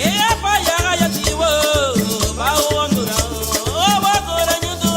Ella falla gallativo, va a Honduras, o va a Coraño.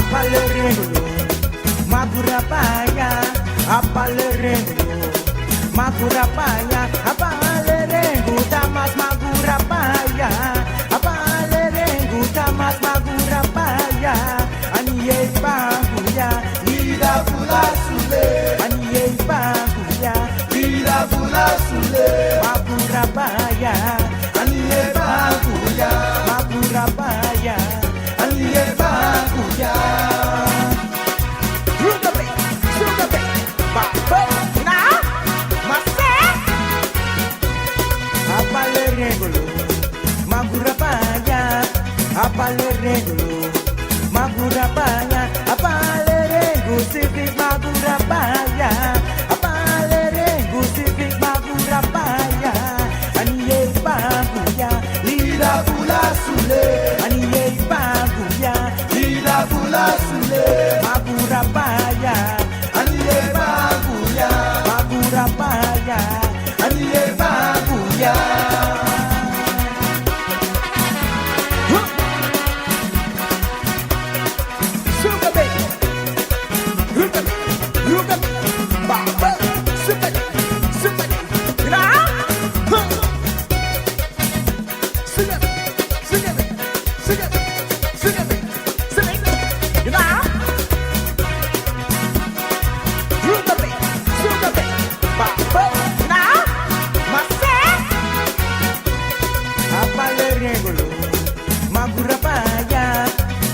Apalerengo, Magurapaya, Apalerengo, Magurapaya, Apalerengo, Thomas Magurapaya, Apalerengo, Thomas Magurapaya, Aniye Banguya, Lida Fula Sule, Aniye Banguya, Lida Fula Sule, Magurapaya, Aniye Banguya, Magurapaya, Aniye Banguya. Apalerengo, Magurapaya, Apalerengo, Civic Magurapaya, Apalerengo, Civic Magurapaya, Aniye Banguya, Lida Fula Sule, Aniye Banguya, Lida Fula Sule, Magurapaya, Aniye Banguya, Magurapaya, Aniye Banguya.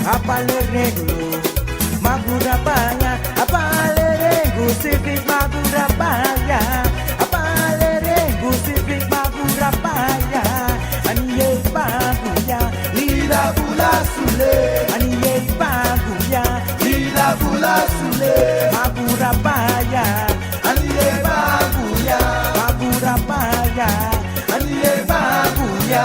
Apalerengo, Magurapaya, Apalerengo, Civic Magurapaya, Apalerengo, Civic Magurapaya, Aniye Banguya, Lida Fula Sule, Aniye Banguya, Lida Fula Sule, Magurapaya, Aniye Banguya, Magurapaya, Aniye Banguya.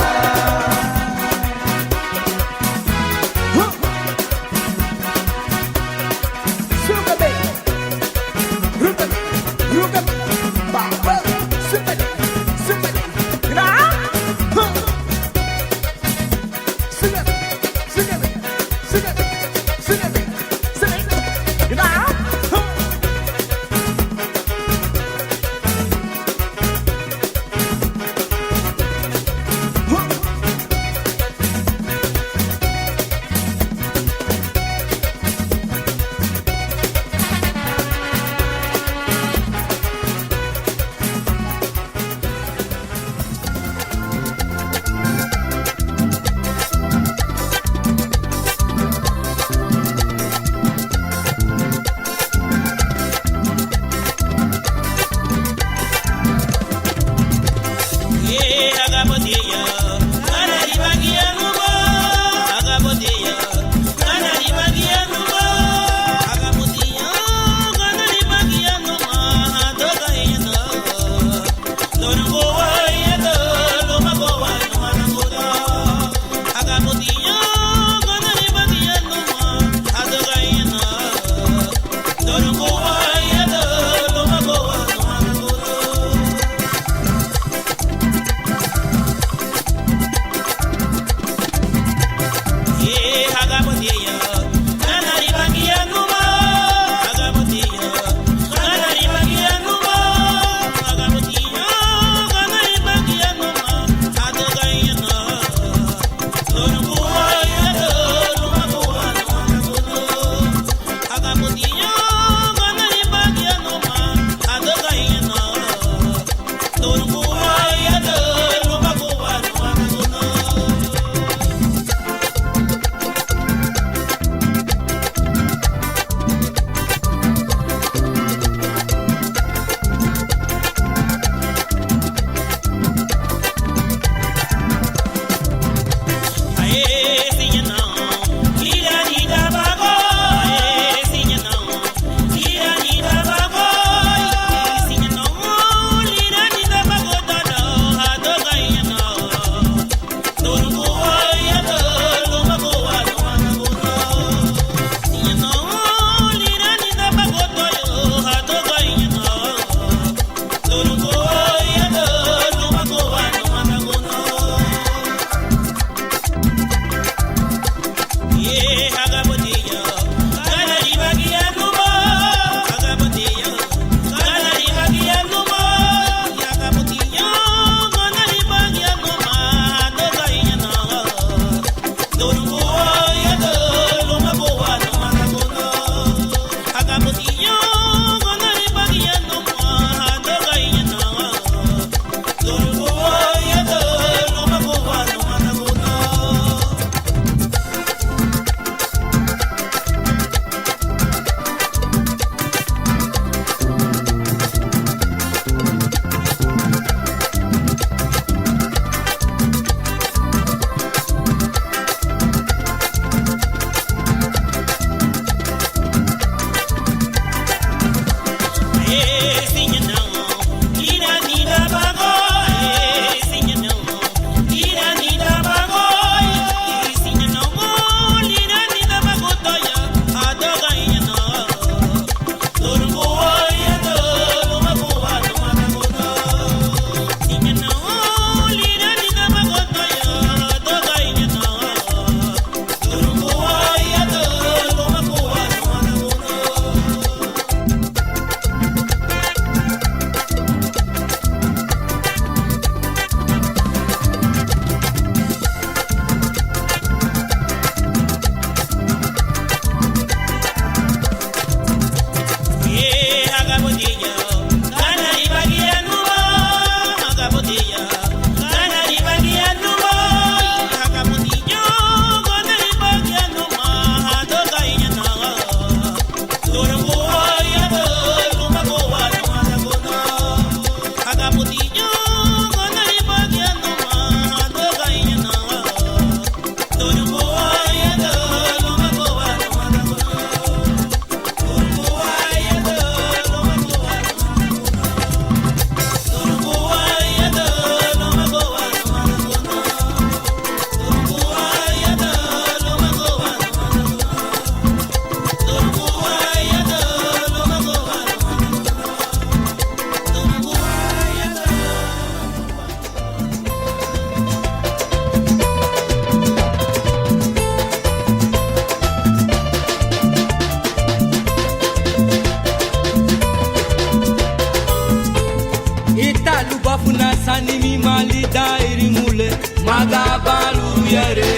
malida irimule magabalu yere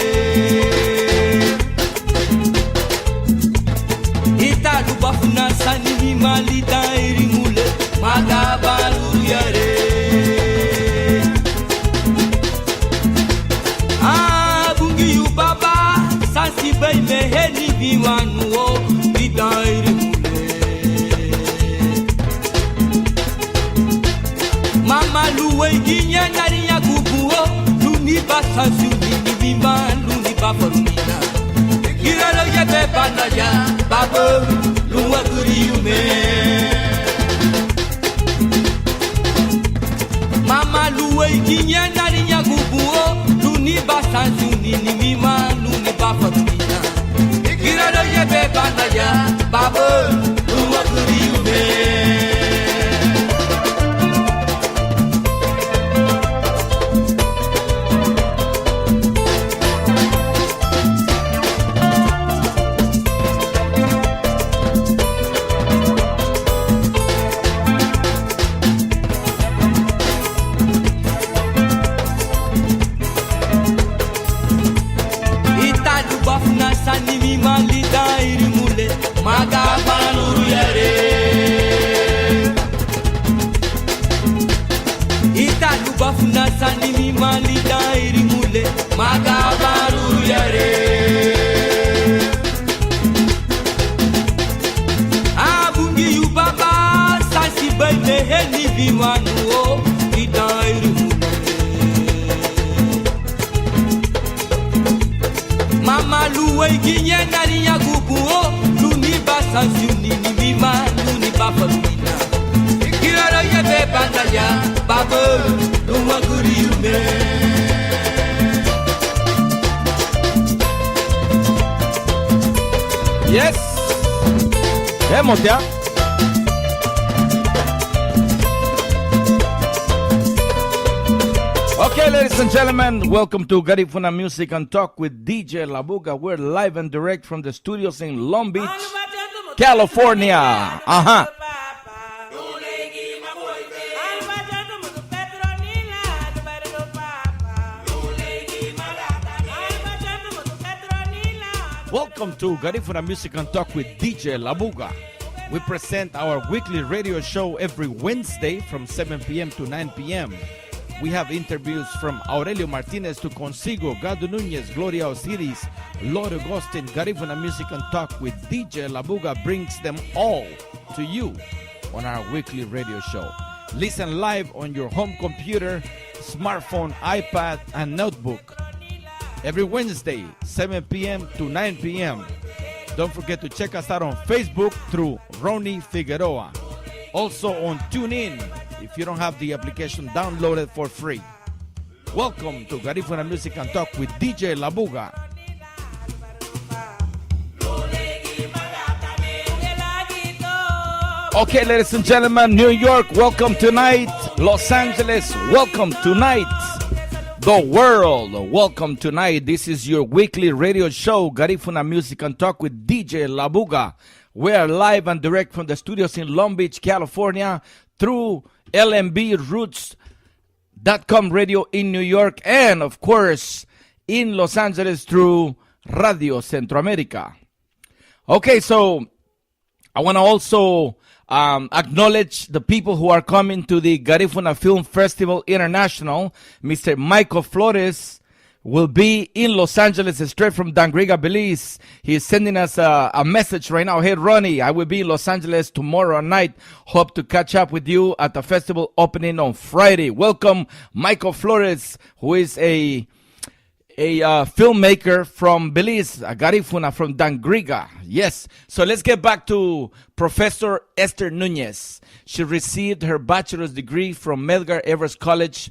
italu bafuna sani malida irimule magabalu yere abungi yu baba sansi bay meheni biwanu o lida irimule mama luwe ginya nari ya kubuo luni basansu ni bimba luni bafarumina giralo ya bebana ya babo luwa guriume mama luwe ginya nari ya kubuo luni basansu ni bimba luni bafarumina giralo ya bebana ya babo luwa guriume. Sanimi malida irimule magabaluru yare italu bafuna sanimi malida irimule magabaluru yare abungi yu baba sansi bende heni biwanu o ida irimule mama luwe ginye nari ya gubuo luni basansu ni bima luni bafamina kiraro ya bebanda ya babo luwa guriume yes vemos ya. Okay, ladies and gentlemen, welcome to Garifuna Music and Talk with DJ Labuga. We're live and direct from the studios in Long Beach, California. Uh-huh. Welcome to Garifuna Music and Talk with DJ Labuga. We present our weekly radio show every Wednesday from 7 p.m. to 9 p.m. We have interviews from Aurelio Martinez to Consigo, Esther Nuñez, Gloria Osiris, Lord Agustin. Garifuna Music and Talk with DJ Labuga brings them all to you on our weekly radio show. Listen live on your home computer, smartphone, iPad, and notebook. Every Wednesday, 7 p.m. to 9 p.m. Don't forget to check us out on Facebook through Ronnie Figueroa. Also on TuneIn, if you don't have the application, download it for free. Welcome to Garifuna Music and Talk with DJ Labuga. Okay, ladies and gentlemen, New York, welcome tonight. Los Angeles, welcome tonight. The world, welcome tonight. This is your weekly radio show, Garifuna Music and Talk with DJ Labuga. We are live and direct from the studios in Long Beach, California, through lmbRoots.com radio in New York, and of course in Los Angeles through Radio Centroamérica. Okay, so I want to also acknowledge the people who are coming to the Garifuna Film Festival International. Mr. Michael Flores will be in Los Angeles straight from Dangriga, Belize. He is sending us a message right now. Hey, Ronnie, I will be in Los Angeles tomorrow night. Hope to catch up with you at the festival opening on Friday. Welcome, Michael Flores, who is a filmmaker from Belize, a Garifuna from Dangriga. Yes. So let's get back to Professor Esther Nuñez. She received her bachelor's degree from Medgar Evers College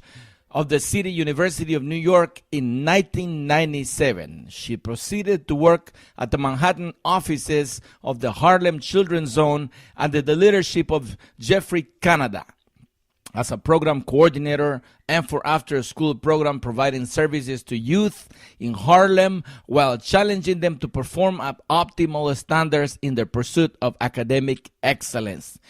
of the City University of New York in 1997. She proceeded to work at the Manhattan offices of the Harlem Children Zone under the leadership of Jeffery Cannada as a program coordinator and for after-school program providing services to youth in Harlem while challenging them to perform at optimal standards in their pursuit of academic excellence.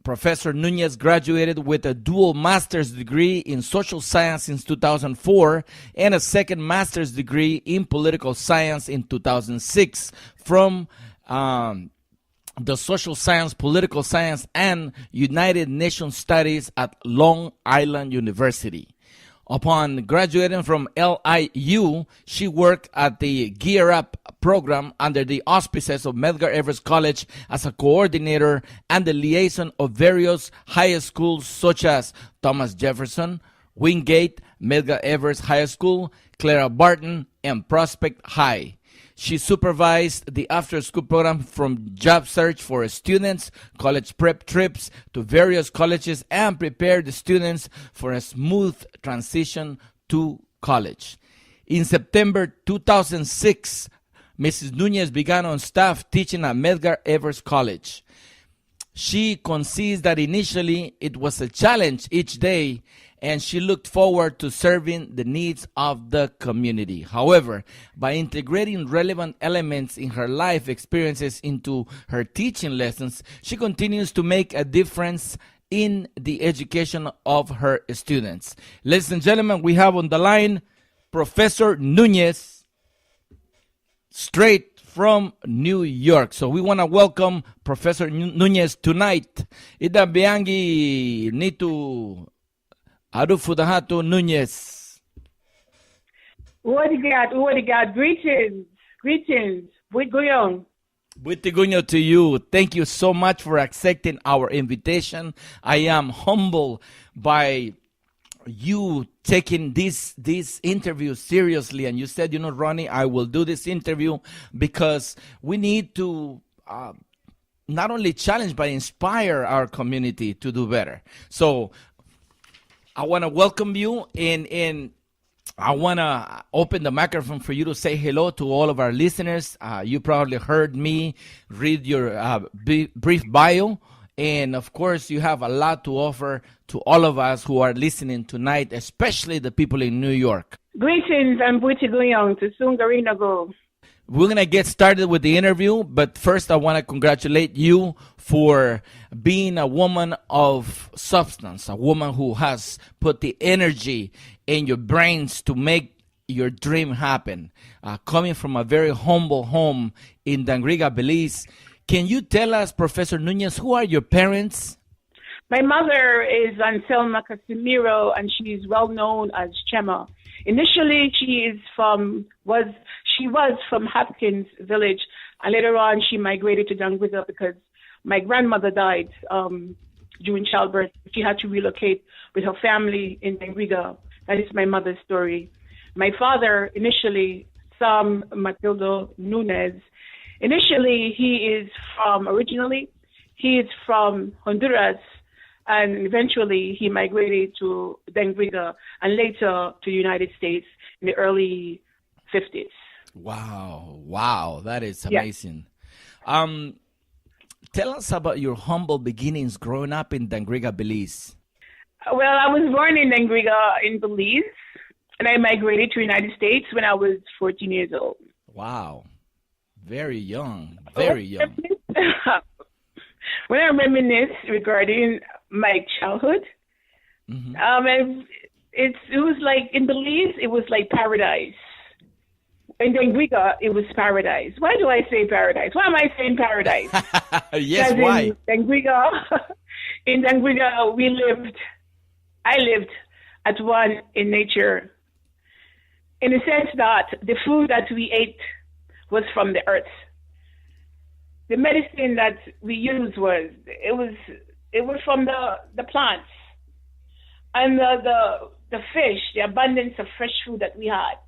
Professor Nunez graduated with a dual master's degree in social science in 2004 and a second master's degree in political science in 2006 from the Social Science, Political Science, and United Nations Studies at Long Island University. Upon graduating from LIU, she worked at the Gear Up program under the auspices of Medgar Evers College as a coordinator and the liaison of various high schools such as Thomas Jefferson, Wingate, Medgar Evers High School, Clara, Barton, and Prospect High. She supervised the after-school program from job search for students, college prep trips to various colleges, and prepared the students for a smooth transition to college. In September 2006, Mrs. Nunez began on staff teaching at Medgar Evers College. She concedes that initially it was a challenge each day, and she looked forward to serving the needs of the community. However, by integrating relevant elements in her life experiences into her teaching lessons, she continues to make a difference in the education of her students. Ladies and gentlemen, we have on the line Professor Nunez, straight from New York. So we want to welcome Professor Nunez tonight. Ida biangi nitu Arufudahato Nunez. What do you got? Greetings. Buitgoyong. Buitgoyong to you. Thank you so much for accepting our invitation. I am humbled by you taking this interview seriously. And you said, Ronnie, I will do this interview because we need to not only challenge but inspire our community to do better. So I want to welcome you, and I want to open the microphone for you to say hello to all of our listeners. You probably heard me read your brief bio, and of course, you have a lot to offer to all of us who are listening tonight, especially the people in New York. Greetings, I'm Buitgoyong to Sungarinago. We're going to get started with the interview, but first I want to congratulate you for being a woman of substance, a woman who has put the energy in your brains to make your dream happen. Coming from a very humble home in Dangriga, Belize, can you tell us, Professor Nunez, who are your parents? My mother is Anselma Casimiro, and she is well known as Chema. Initially, she was from Hopkins Village, and later on she migrated to Dangriga because my grandmother died during childbirth. She had to relocate with her family in Dangriga. That is my mother's story. My father, initially, Sam Matildo Nunez, initially he is from Honduras, and eventually he migrated to Dangriga and later to the United States in the early 50s. Wow, that is amazing. Yeah. Tell us about your humble beginnings growing up in Dangriga, Belize. Well, I was born in Dangriga in Belize, and I migrated to the United States when I was 14 years old. Wow, very young. When I reminisce regarding my childhood, it was like in Belize, it was like paradise. In Dangriga, it was paradise. Why do I say paradise? Why am I saying paradise? Yes, why? In Dangriga, I lived at one in nature, in the sense that the food that we ate was from the earth. The medicine that we used was from the plants, and the fish, the abundance of fresh food that we had.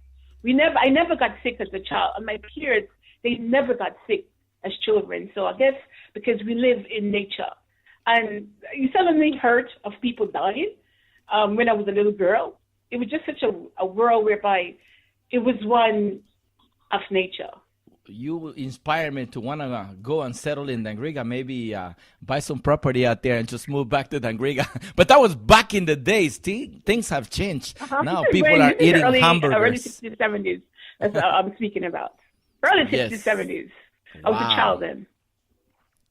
I never got sick as a child, and my peers, they never got sick as children. So I guess because we live in nature, and you suddenly heard of people dying. When I was a little girl, it was just such a world whereby it was one of nature. You inspire me to want to go and settle in Dangriga, maybe buy some property out there and just move back to Dangriga. But that was back in the days. Things have changed. Now people are eating hamburgers. Early 60s, 70s. That's what I'm speaking about. Early 60s, 70s. I was a child then.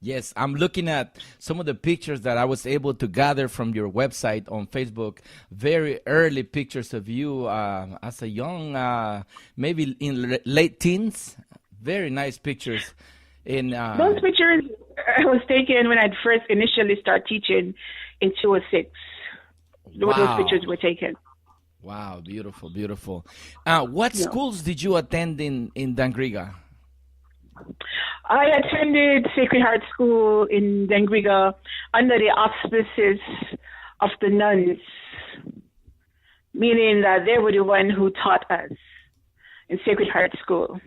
Yes, I'm looking at some of the pictures that I was able to gather from your website on Facebook. Very early pictures of you as a young, maybe in late teens. Very nice pictures. Those pictures was taken when I first initially started teaching in 2006. Wow. Those pictures were taken. Wow, beautiful, beautiful. What schools did you attend in Dangriga? I attended Sacred Heart School in Dangriga under the auspices of the nuns, meaning that they were the one who taught us in Sacred Heart School.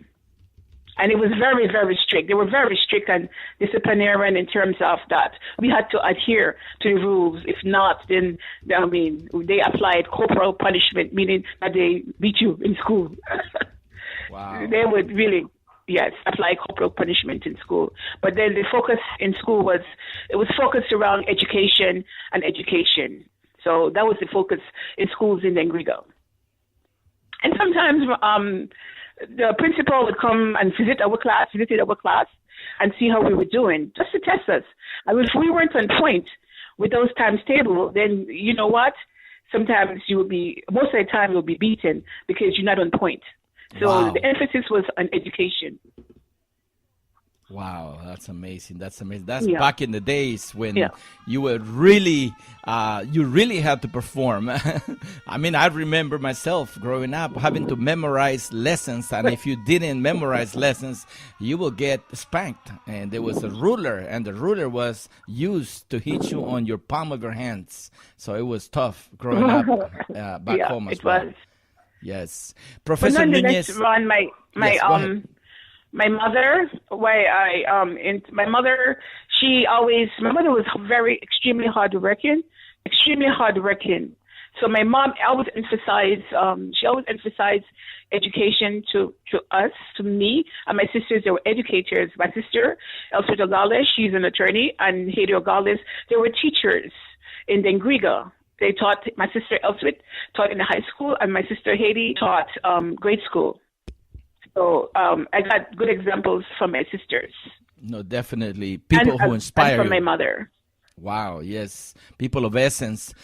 And it was very, very strict. They were very strict and disciplinarian in terms of that. We had to adhere to the rules. If not, then, they applied corporal punishment, meaning that they beat you in school. Wow. They would really, apply corporal punishment in school. But then the focus in school was focused around education and education. So that was the focus in schools in Dangriga. And sometimes the principal would come and visited our class, and see how we were doing, just to test us. And if we weren't on point with those times table, then you know what? Sometimes most of the time you'll be beaten because you're not on point. So the emphasis was on education. Wow, that's amazing. That's back in the days when you were you really had to perform. I mean, I remember myself growing up having to memorize lessons, and if you didn't memorize lessons, you will get spanked. And there was a ruler, and the ruler was used to hit you on your palm of your hands. So it was tough growing up back home as well. It was. Yes. Professor Nuñez. Ron, my mother, my mother was extremely hardworking. So my mom always emphasized education to us, to me, and my sisters. They were educators. My sister, Esther Nunez, she's an attorney, and Haiti Nunez, they were teachers in Dangriga. They taught, my sister Elspeth taught in the high school, and my sister Haiti taught grade school. So I got good examples from my sisters. No, definitely. People who inspire and from my mother. Wow, yes. People of essence.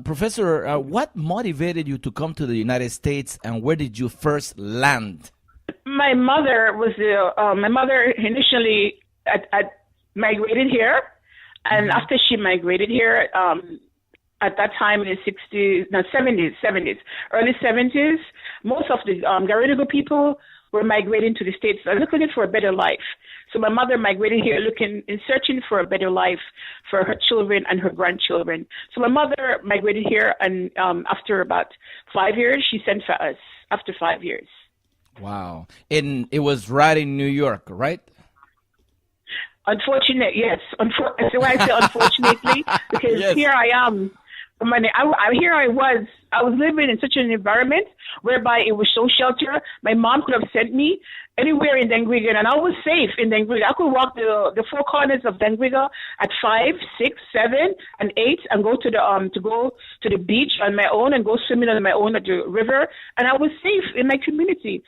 Professor, what motivated you to come to the United States, and where did you first land? My mother initially migrated here. And after she migrated here, at that time in the early 70s, most of the Garifuna people were migrating to the States looking for a better life. So my mother migrated here searching for a better life for her children and her grandchildren. So my mother migrated here, and after about 5 years, she sent for us after 5 years. Wow. And it was right in New York, right? Unfortunately, yes. So why I say unfortunately, because here I am. I was living in such an environment whereby it was so sheltered. My mom could have sent me anywhere in Dangriga, and I was safe in Dangriga. I could walk the four corners of Dangriga at 5, 6, 7, and 8, and go to the beach on my own and go swimming on my own at the river, and I was safe in my community.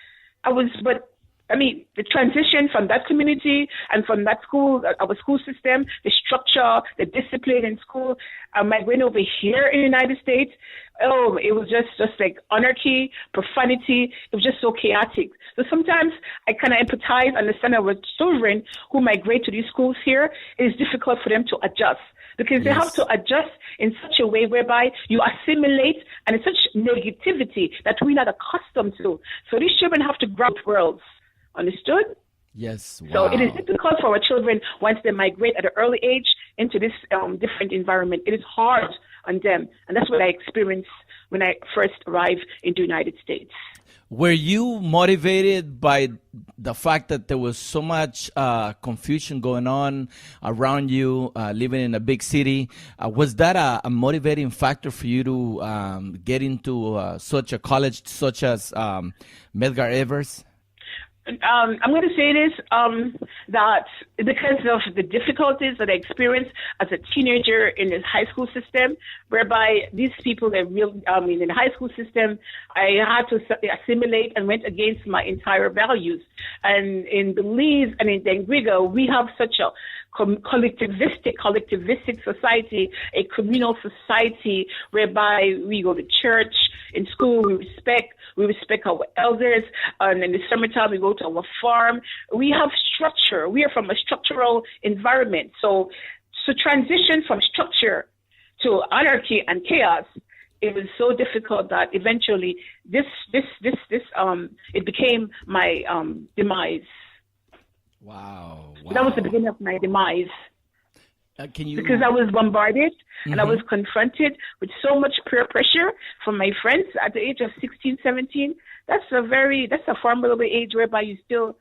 The transition from that community and from that school, our school system, the structure, the discipline in school, migrating over here in the United States, it was just like anarchy, profanity. It was just so chaotic. So sometimes I kind of empathize and understand our children who migrate to these schools here. It is difficult for them to adjust, because they have to adjust in such a way whereby you assimilate, and it's such negativity that we're not accustomed to. So these children have to grab worlds. Understood? Yes. Wow. So it is difficult for our children once they migrate at an early age into this different environment. It is hard on them. And that's what I experienced when I first arrived in the United States. Were you motivated by the fact that there was so much confusion going on around you, living in a big city? Was that a motivating factor for you to get into such a college such as Medgar Evers? I'm going to say this, that because of the difficulties that I experienced as a teenager in the high school system, whereby these people, in the high school system, I had to assimilate and went against my entire values. And in Belize and in Dengriga, we have such a collectivistic society, a communal society whereby we go to church, in school we respect our elders, and in the summertime we go to our farm. We have structure. We are from a structural environment. So transition from structure to anarchy and chaos, it was so difficult that eventually it became my demise. Wow. That was the beginning of my demise. Because I was bombarded and I was confronted with so much peer pressure from my friends at the age of 16, 17. That's a formidable age whereby you're still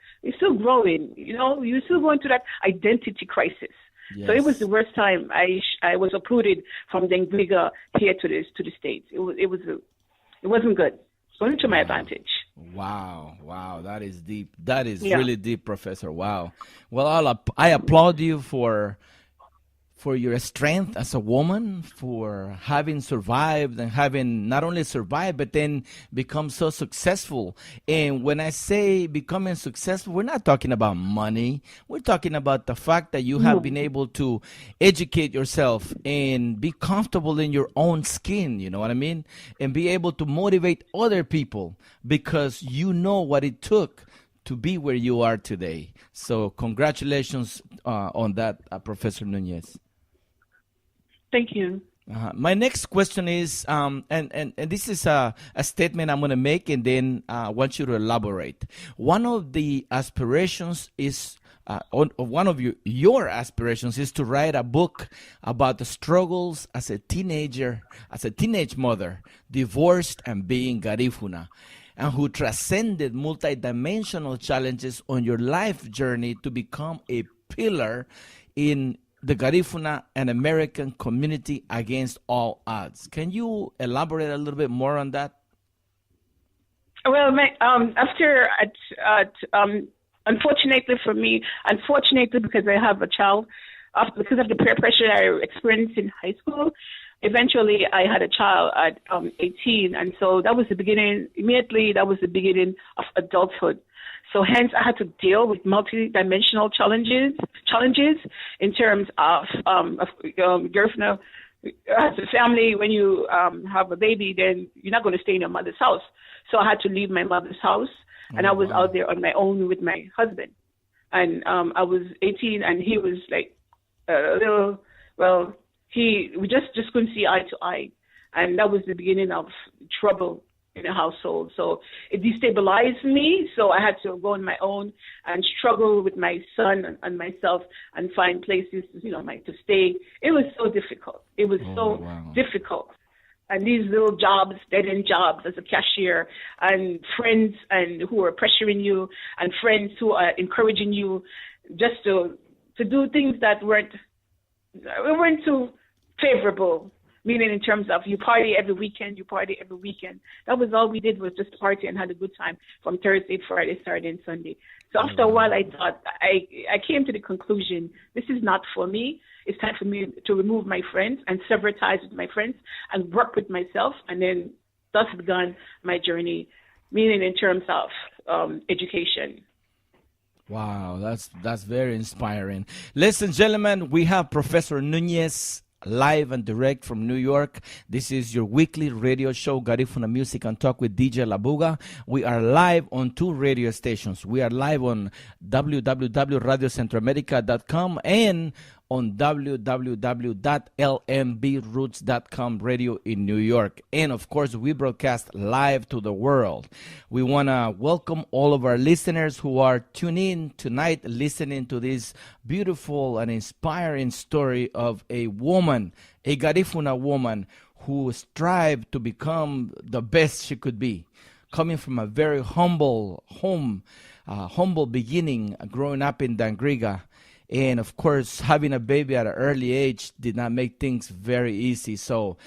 growing, you're still going through that identity crisis. Yes. So it was the worst time I was uprooted from Dengriga here to the States. It wasn't good. It's only to my advantage. Wow, that is deep. That is really deep, Professor. Wow. Well, I applaud you for your strength as a woman, for having survived and having not only survived, but then become so successful. And when I say becoming successful, we're not talking about money. We're talking about the fact that you have been able to educate yourself and be comfortable in your own skin, you know what I mean? And be able to motivate other people because you know what it took to be where you are today. So congratulations on that, Professor Nunez. Thank you. My next question is, and this is a statement I'm going to make, and then I want you to elaborate. One of the aspirations is, one of your aspirations is to write a book about the struggles as a teenage mother, divorced and being Garifuna, and who transcended multidimensional challenges on your life journey to become a pillar in the Garifuna and American community against all odds. Can you elaborate a little bit more on that? Well, unfortunately for me, because I have a child, because of the peer pressure I experienced in high school, eventually I had a child at 18, and so that was the beginning. Immediately, that was the beginning of adulthood. So hence, I had to deal with multi-dimensional challenges in terms of Garifuna. As a family, when you have a baby, then you're not going to stay in your mother's house. So I had to leave my mother's house, and I was out there on my own with my husband. And I was 18, and he was like we just couldn't see eye to eye. And that was the beginning of trouble in the household. So it destabilized me. So I had to go on my own and struggle with my son and myself and find places, to stay. It was so difficult. It was difficult. And these little jobs, dead-end jobs as a cashier, and friends who are pressuring you, and friends who are encouraging you just to do things that weren't too favorable. Meaning in terms of you party every weekend. That was all we did, was just party and had a good time from Thursday, Friday, Saturday, and Sunday. So after a while, I thought, I came to the conclusion, this is not for me. It's time for me to remove my friends and sever ties with my friends and work with myself. And then thus began my journey, meaning in terms of education. Wow, that's very inspiring. Ladies and gentlemen, we have Professor Nunez live and direct from New York. This is your weekly radio show, Garifuna Music and Talk with DJ Labuga. We are live on 2 radio stations. We are live on www.radiocentroamerica.com and on www.lmbroots.com radio in New York. And of course, we broadcast live to the world. We want to welcome all of our listeners who are tuning in tonight, listening to this beautiful and inspiring story of a woman, a Garifuna woman who strived to become the best she could be, coming from a very humble home, humble beginning, growing up in Dangriga. And, of course, having a baby at an early age did not make things very easy. So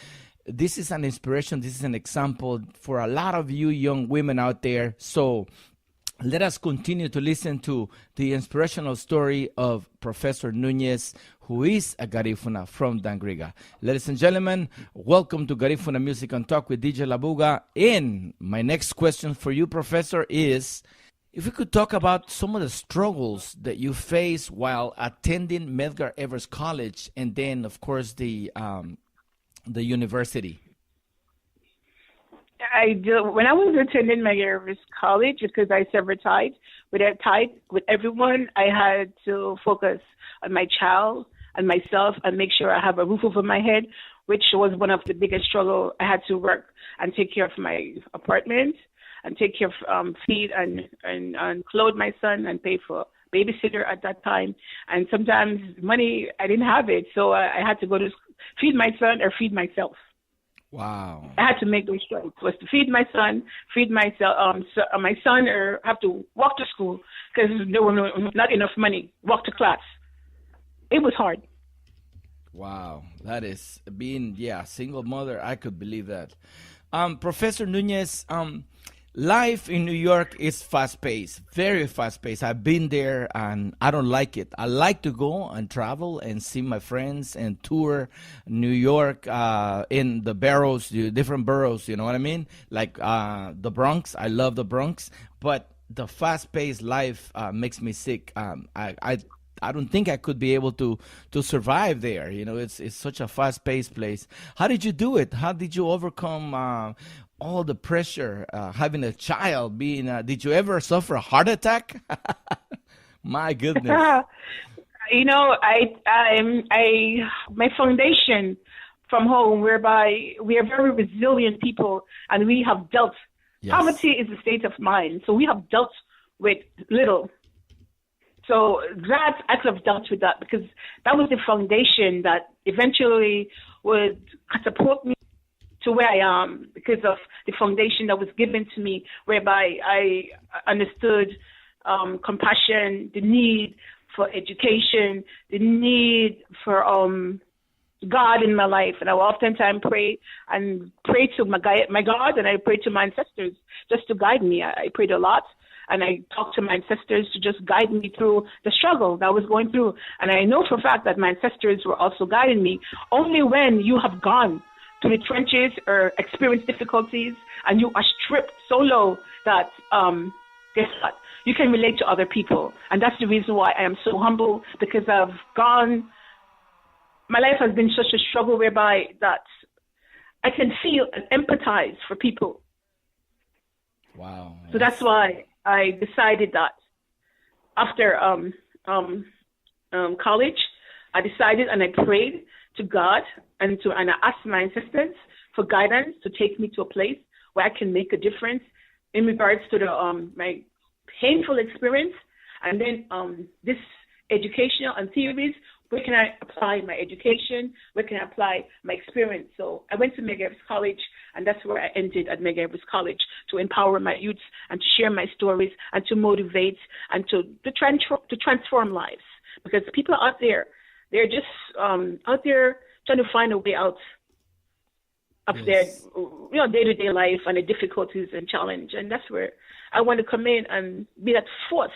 this is an inspiration. This is an example for a lot of you young women out there. So let us continue to listen to the inspirational story of Professor Nunez, who is a Garifuna from Dangriga. Ladies and gentlemen, welcome to Garifuna Music and Talk with DJ Labuga. And my next question for you, Professor, is if we could talk about some of the struggles that you face while attending Medgar Evers College and then, of course, the university. When I was attending Medgar Evers College, because I severed ties with everyone, I had to focus on my child and myself and make sure I have a roof over my head, which was one of the biggest struggles. I had to work and take care of my apartment and take care of feed and clothe my son and pay for babysitter at that time. And sometimes money, I didn't have it, so I had to go to feed my son or feed myself. Wow. I had to make those choices. Was to feed my son, feed myself, my son, or have to walk to school because there were not enough money. Walk to class. It was hard. Wow, that is being single mother. I could believe that. Professor Nunez, life in New York is fast-paced, very fast-paced. I've been there, and I don't like it. I like to go and travel and see my friends and tour New York in the boroughs, the different boroughs, you know what I mean? Like the Bronx. I love the Bronx. But the fast-paced life makes me sick. I don't think I could be able to survive there. You know, it's such a fast-paced place. How did you do it? How did you overcome all the pressure, having a child, did you ever suffer a heart attack? My goodness. You know, my foundation from home, whereby we are very resilient people and we have dealt. Yes. Poverty is a state of mind. So we have dealt with little. So that I could have dealt with that because that was the foundation that eventually would support me to where I am because of the foundation that was given to me, whereby I understood compassion, the need for education, the need for God in my life. And I will oftentimes pray to my God, and I pray to my ancestors just to guide me. I prayed a lot. And I talked to my ancestors to just guide me through the struggle that I was going through. And I know for a fact that my ancestors were also guiding me. Only when you have gone to the trenches or experienced difficulties and you are stripped so low that, guess what? You can relate to other people. And that's the reason why I am so humble, because my life has been such a struggle whereby that I can feel and empathize for people. Wow. So that's why I decided that after college, I decided and I prayed to God and I asked my ancestors for guidance to take me to a place where I can make a difference in regards to my painful experience, and then this educational and theories. Where can I apply my education? Where can I apply my experience? So I went to Medgar Evers College, and that's where I ended at Medgar Evers College, to empower my youths and to share my stories and to motivate and to transform lives. Because people out there, they're just out there trying to find a way out of their day-to-day life and the difficulties and challenge. And that's where I want to come in and be that force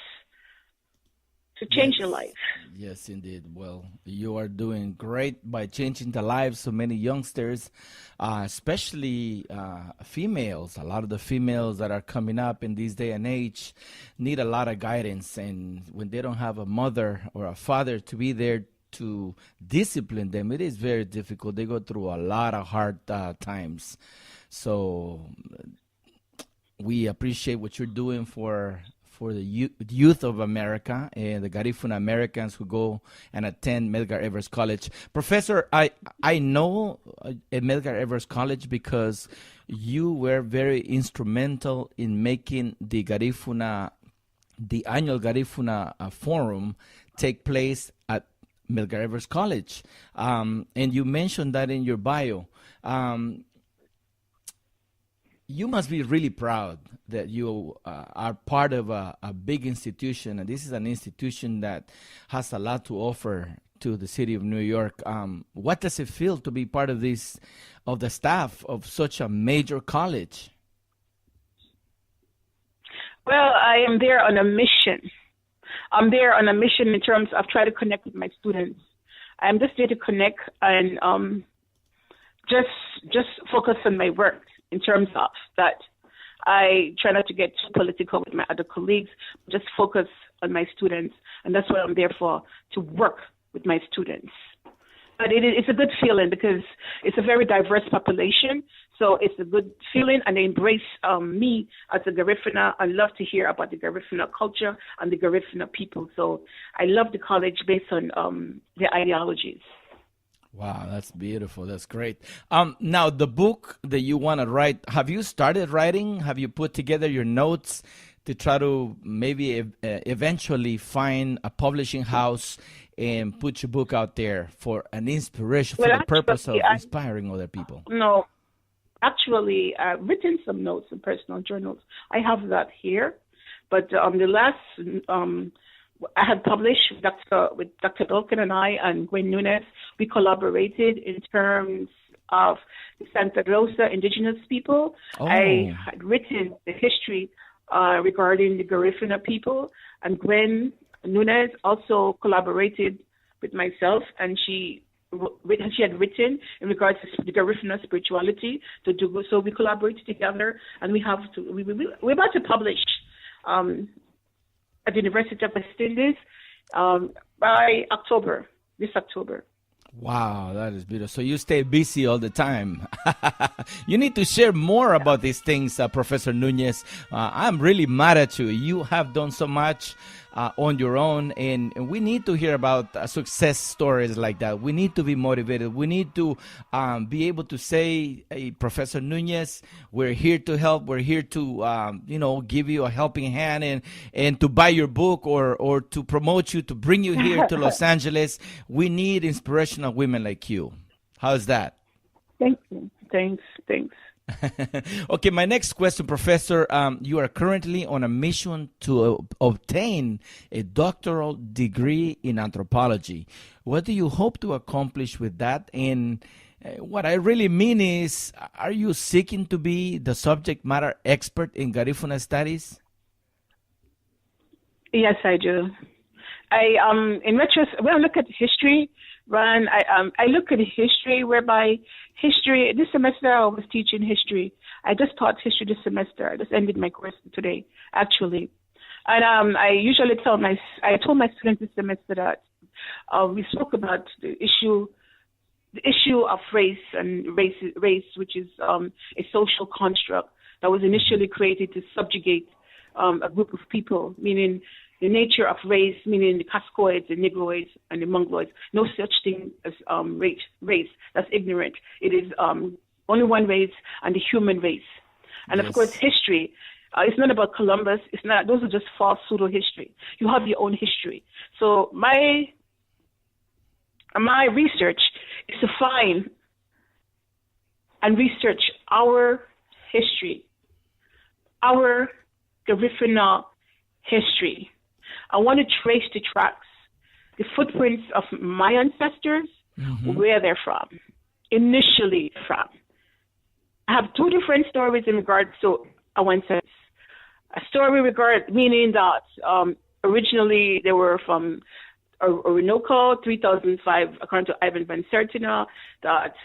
to change your life. Yes, indeed. Well, you are doing great by changing the lives of many youngsters, especially females. A lot of the females that are coming up in this day and age need a lot of guidance. And when they don't have a mother or a father to be there to discipline them, it is very difficult. They go through a lot of hard times. So we appreciate what you're doing for the youth of America and the Garifuna Americans who go and attend Medgar Evers College. Professor, I know at Medgar Evers College because you were very instrumental in making the annual Garifuna Forum take place at Medgar Evers College. And you mentioned that in your bio. You must be really proud that you are part of a big institution, and this is an institution that has a lot to offer to the city of New York. What does it feel to be part of the staff of such a major college? Well, I am there on a mission. I'm there on a mission in terms of trying to connect with my students. I'm just there to connect and just focus on my work in terms of that. I try not to get too political with my other colleagues, just focus on my students, and that's what I'm there for, to work with my students. But it's a good feeling because it's a very diverse population, so it's a good feeling, and they embrace me as a Garifuna. I love to hear about the Garifuna culture and the Garifuna people, so I love the college based on their ideologies. Wow, that's beautiful. That's great. Now, the book that you want to write, have you started writing? Have you put together your notes to try to maybe eventually find a publishing house and put your book out there for an inspiration, for the purpose of inspiring other people? No, actually, I've written some notes in personal journals. I have that here. But the last I had published with Dr. Dolkin and I and Gwen Nunez. We collaborated in terms of the Santa Rosa indigenous people. Oh. I had written the history regarding the Garifuna people, and Gwen Nunez also collaborated with myself, and she had written in regards to the Garifuna spirituality. So we collaborated together, and we're about to publish at the University of West Indies by this October. Wow, that is beautiful. So you stay busy all the time. You need to share more about these things, Professor Nunez. I'm really mad at you. You have done so much on your own, and we need to hear about success stories like that. We need to be motivated. We need to be able to say, hey, Professor Nunez, we're here to help. We're here to, give you a helping hand and to buy your book or to promote you, to bring you here to Los Angeles. We need inspirational women like you. How's that? Thank you. Thanks. Okay, my next question, Professor. You are currently on a mission to obtain a doctoral degree in anthropology. What do you hope to accomplish with that? And what I really mean is, are you seeking to be the subject matter expert in Garifuna studies? Yes, I do. In retrospect, when I look at history, Ron, I look at history whereby history, this semester I was teaching history. I just taught history this semester. I just ended my course today, actually. And I usually told my students this semester that we spoke about the issue of race and race, which is a social construct that was initially created to subjugate a group of people, meaning the nature of race, meaning the Cascoids, the Negroids, and the Mongoloids. No such thing as race. That's ignorant. It is only one race, and the human race. And Yes. of course, history. It's not about Columbus. It's not. Those are just false pseudo history. You have your own history. So my research is to find and research our history, our Garifuna history. I want to trace the tracks, the footprints of my ancestors, where they're from, initially from. I have two different stories in regards to our ancestors. A story meaning that originally they were from Orinoco, 3005, according to Ivan Van Sertima, that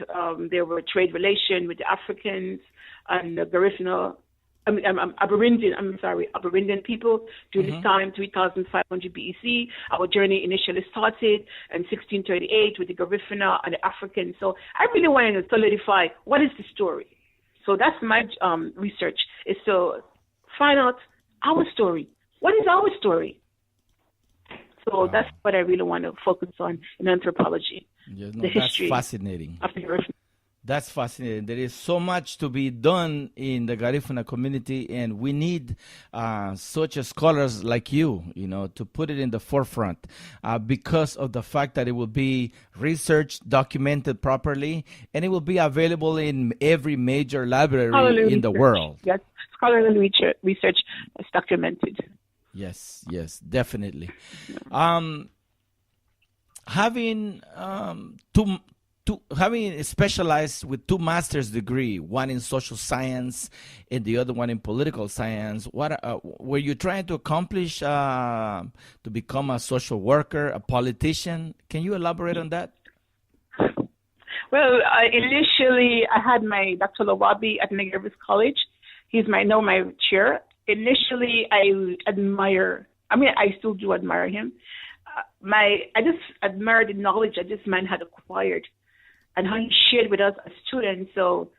there were trade relations with the Africans and the Garifuna. Aboriginal people during this time, 3,500 BEC. Our journey initially started in 1638 with the Garifuna and the Africans. So I really wanted to solidify what is the story. So that's my research, is to find out our story. What is our story? So that's what I really want to focus on in anthropology. Yes, no, the that's history fascinating. of the Garifuna. That's fascinating. There is so much to be done in the Garifuna community, and we need such scholars like you, to put it in the forefront because of the fact that it will be researched, documented properly, and it will be available in every major library in the world. Yes, scholarly research is documented. Yes, definitely. Having having specialized with 2 master's degree, one in social science and the other one in political science. What were you trying to accomplish to become a social worker, a politician? Can you elaborate on that? Well, initially, I had my Dr. Lawabi at Medgar Evers College. He's my chair. Initially, I still do admire him. I just admire the knowledge that this man had acquired and how he shared with us as students. So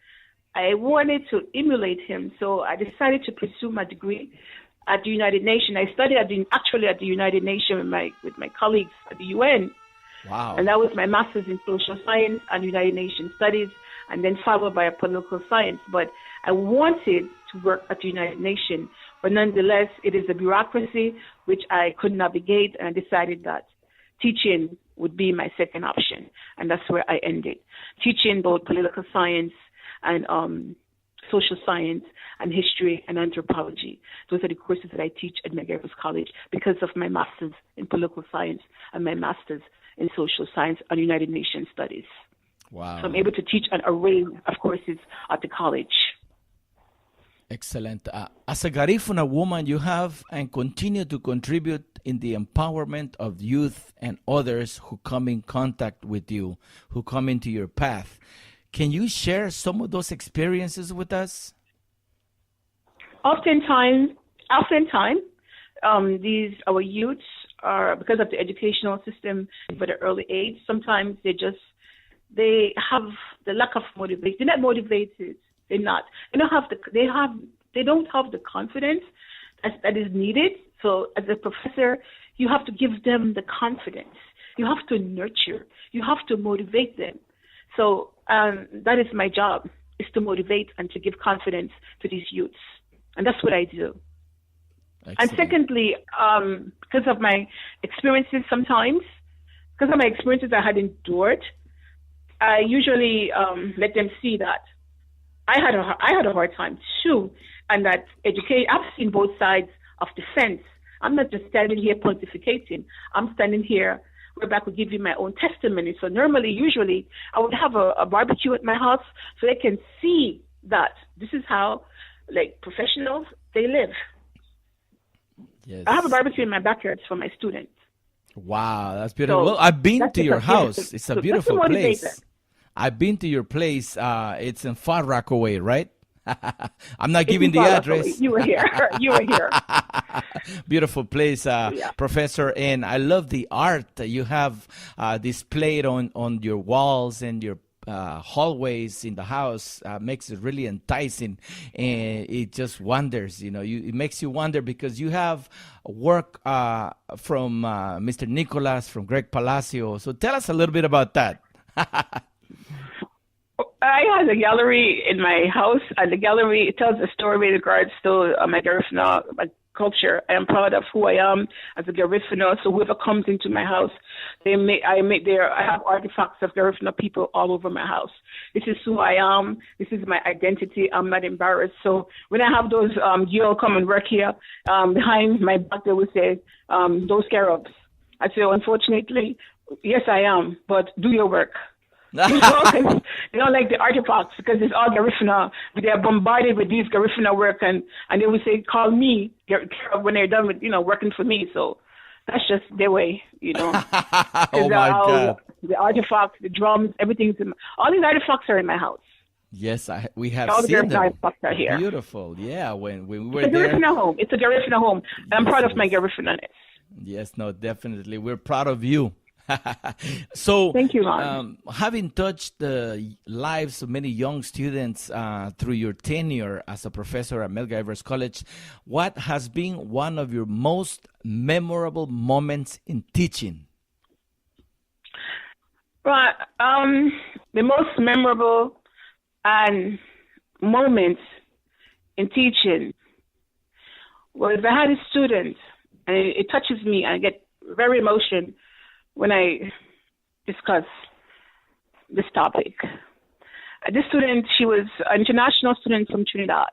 I wanted to emulate him. So I decided to pursue my degree at the United Nations. I studied at the United Nations with my colleagues at the UN. Wow. And that was my master's in social science and United Nations studies, and then followed by a political science. But I wanted to work at the United Nations, but nonetheless, it is a bureaucracy which I could navigate, and I decided that teaching would be my second option, and that's where I ended. Teaching both political science and social science and history and anthropology. Those are the courses that I teach at Medgar Evers College because of my master's in political science and my master's in social science and United Nations studies. Wow. So I'm able to teach an array of courses at the college. Excellent. As a Garifuna woman, you have and continue to contribute in the empowerment of youth and others who come in contact with you, who come into your path. Can you share some of those experiences with us? Oftentimes, our youths are, because of the educational system for the early age, sometimes they have the lack of motivation. They're not motivated. They're not. They don't have the confidence that is needed. So as a professor, you have to give them the confidence. You have to nurture. You have to motivate them. So that is my job, is to motivate and to give confidence to these youths. And that's what I do. Excellent. And secondly, because of my experiences I had endured, I usually let them see that I had a hard time too, and that I've seen both sides of the fence. I'm not just standing here pontificating. I'm standing here whereby I could give you my own testimony. So usually, I would have a barbecue at my house so they can see that this is how, like, professionals, they live. Yes. I have a barbecue in my backyard for my students. Wow, that's beautiful. Well, I've been to your house. It's a beautiful place. Them. I've been to your place. It's in Far Rockaway, right? I'm not giving the address. You were here. Beautiful place, Professor. And I love the art that you have displayed on your walls and your hallways in the house. Makes it really enticing, and it just wonders. It makes you wonder because you have work from Mr. Nicolas, from Greg Palacio. So tell us a little bit about that. I have a gallery in my house, and the gallery tells a story with regards to my Garifuna culture. I am proud of who I am as a Garifuna. So whoever comes into my house, I have artifacts of Garifuna people all over my house. This is who I am. This is my identity. I'm not embarrassed. So when I have those girls come and work here, behind my back, they will say, those scarabs. I say, unfortunately, yes, I am, but do your work. They don't like the artifacts because it's all Garifuna. They are bombarded with these Garifuna work, and they will say, call me when they're done with working for me. So that's just their way, Oh my God! The artifacts, the drums, everything's all these artifacts are in my house. Yes, we have all seen the artifacts are here. Beautiful, yeah. When we were it's a there, Garifuna home. It's a Garifuna home. I'm proud of my Garifuna-ness. Yes, no, definitely. We're proud of you. So, thank you, Ron. Having touched the lives of many young students through your tenure as a professor at Medgar Evers College, what has been one of your most memorable moments in teaching? Right. The most memorable moments in teaching was I had a student, and it touches me. I get very emotional when I discuss this topic. This student, she was an international student from Trinidad,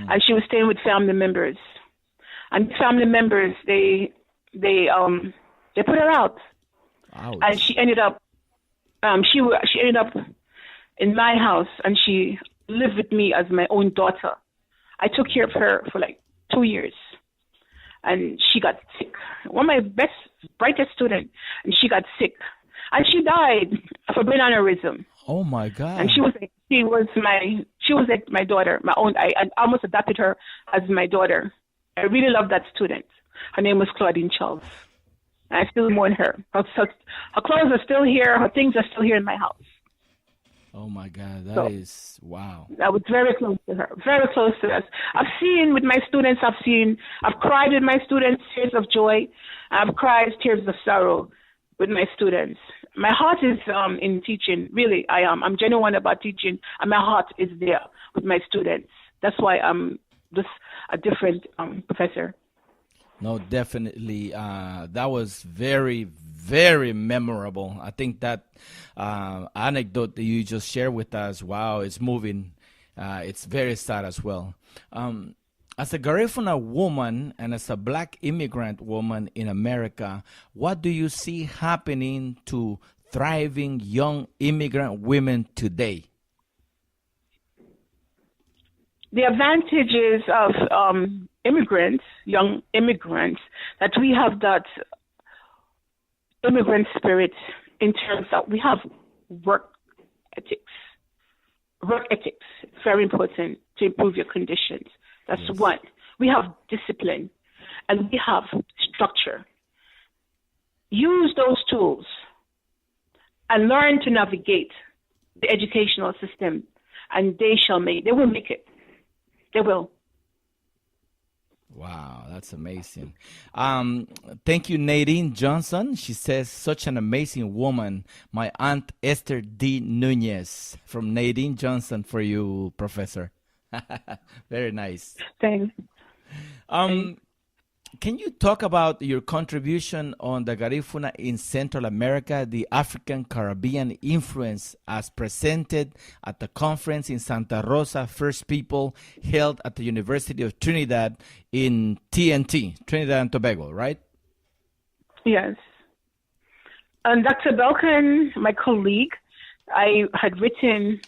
and she was staying with family members. And family members, they put her out, Ouch. and she ended up She ended up in my house, and she lived with me as my own daughter. I took care of her for like 2 years, and she got sick. One of my brightest students, and she got sick, and she died of a brain aneurysm. Oh my God! And she was like my daughter, my own. I almost adopted her as my daughter. I really loved that student. Her name was Claudine Charles. I still mourn her. Her clothes are still here. Her things are still here in my house. Oh my God, that is wow. I was very close to her, very close to us. I've seen with my students, I've cried with my students, tears of joy. I've cried tears of sorrow with my students. My heart is in teaching, really, I am. I'm genuine about teaching, and my heart is there with my students. That's why I'm just a different professor. No, definitely. That was very, very memorable. I think that anecdote that you just shared with us, wow, it's moving. It's very sad as well. As a Garifuna woman and as a Black immigrant woman in America, what do you see happening to thriving young immigrant women today? The advantages of young immigrants, that we have that immigrant spirit in terms of we have work ethics. Work ethics, very important to improve your conditions. That's Yes. one. We have discipline and we have structure. Use those tools and learn to navigate the educational system, and they will make it. They will. Wow, that's amazing. Thank you, Nadine Johnson. She says, such an amazing woman. My aunt Esther D. Nunez, from Nadine Johnson for you, Professor. Very nice. Thanks. Can you talk about your contribution on the Garifuna in Central America, the African Caribbean influence as presented at the conference in Santa Rosa, First People, held at the University of Trinidad in TNT, Trinidad and Tobago, right? Yes. And Dr. Belkin, my colleague, I had written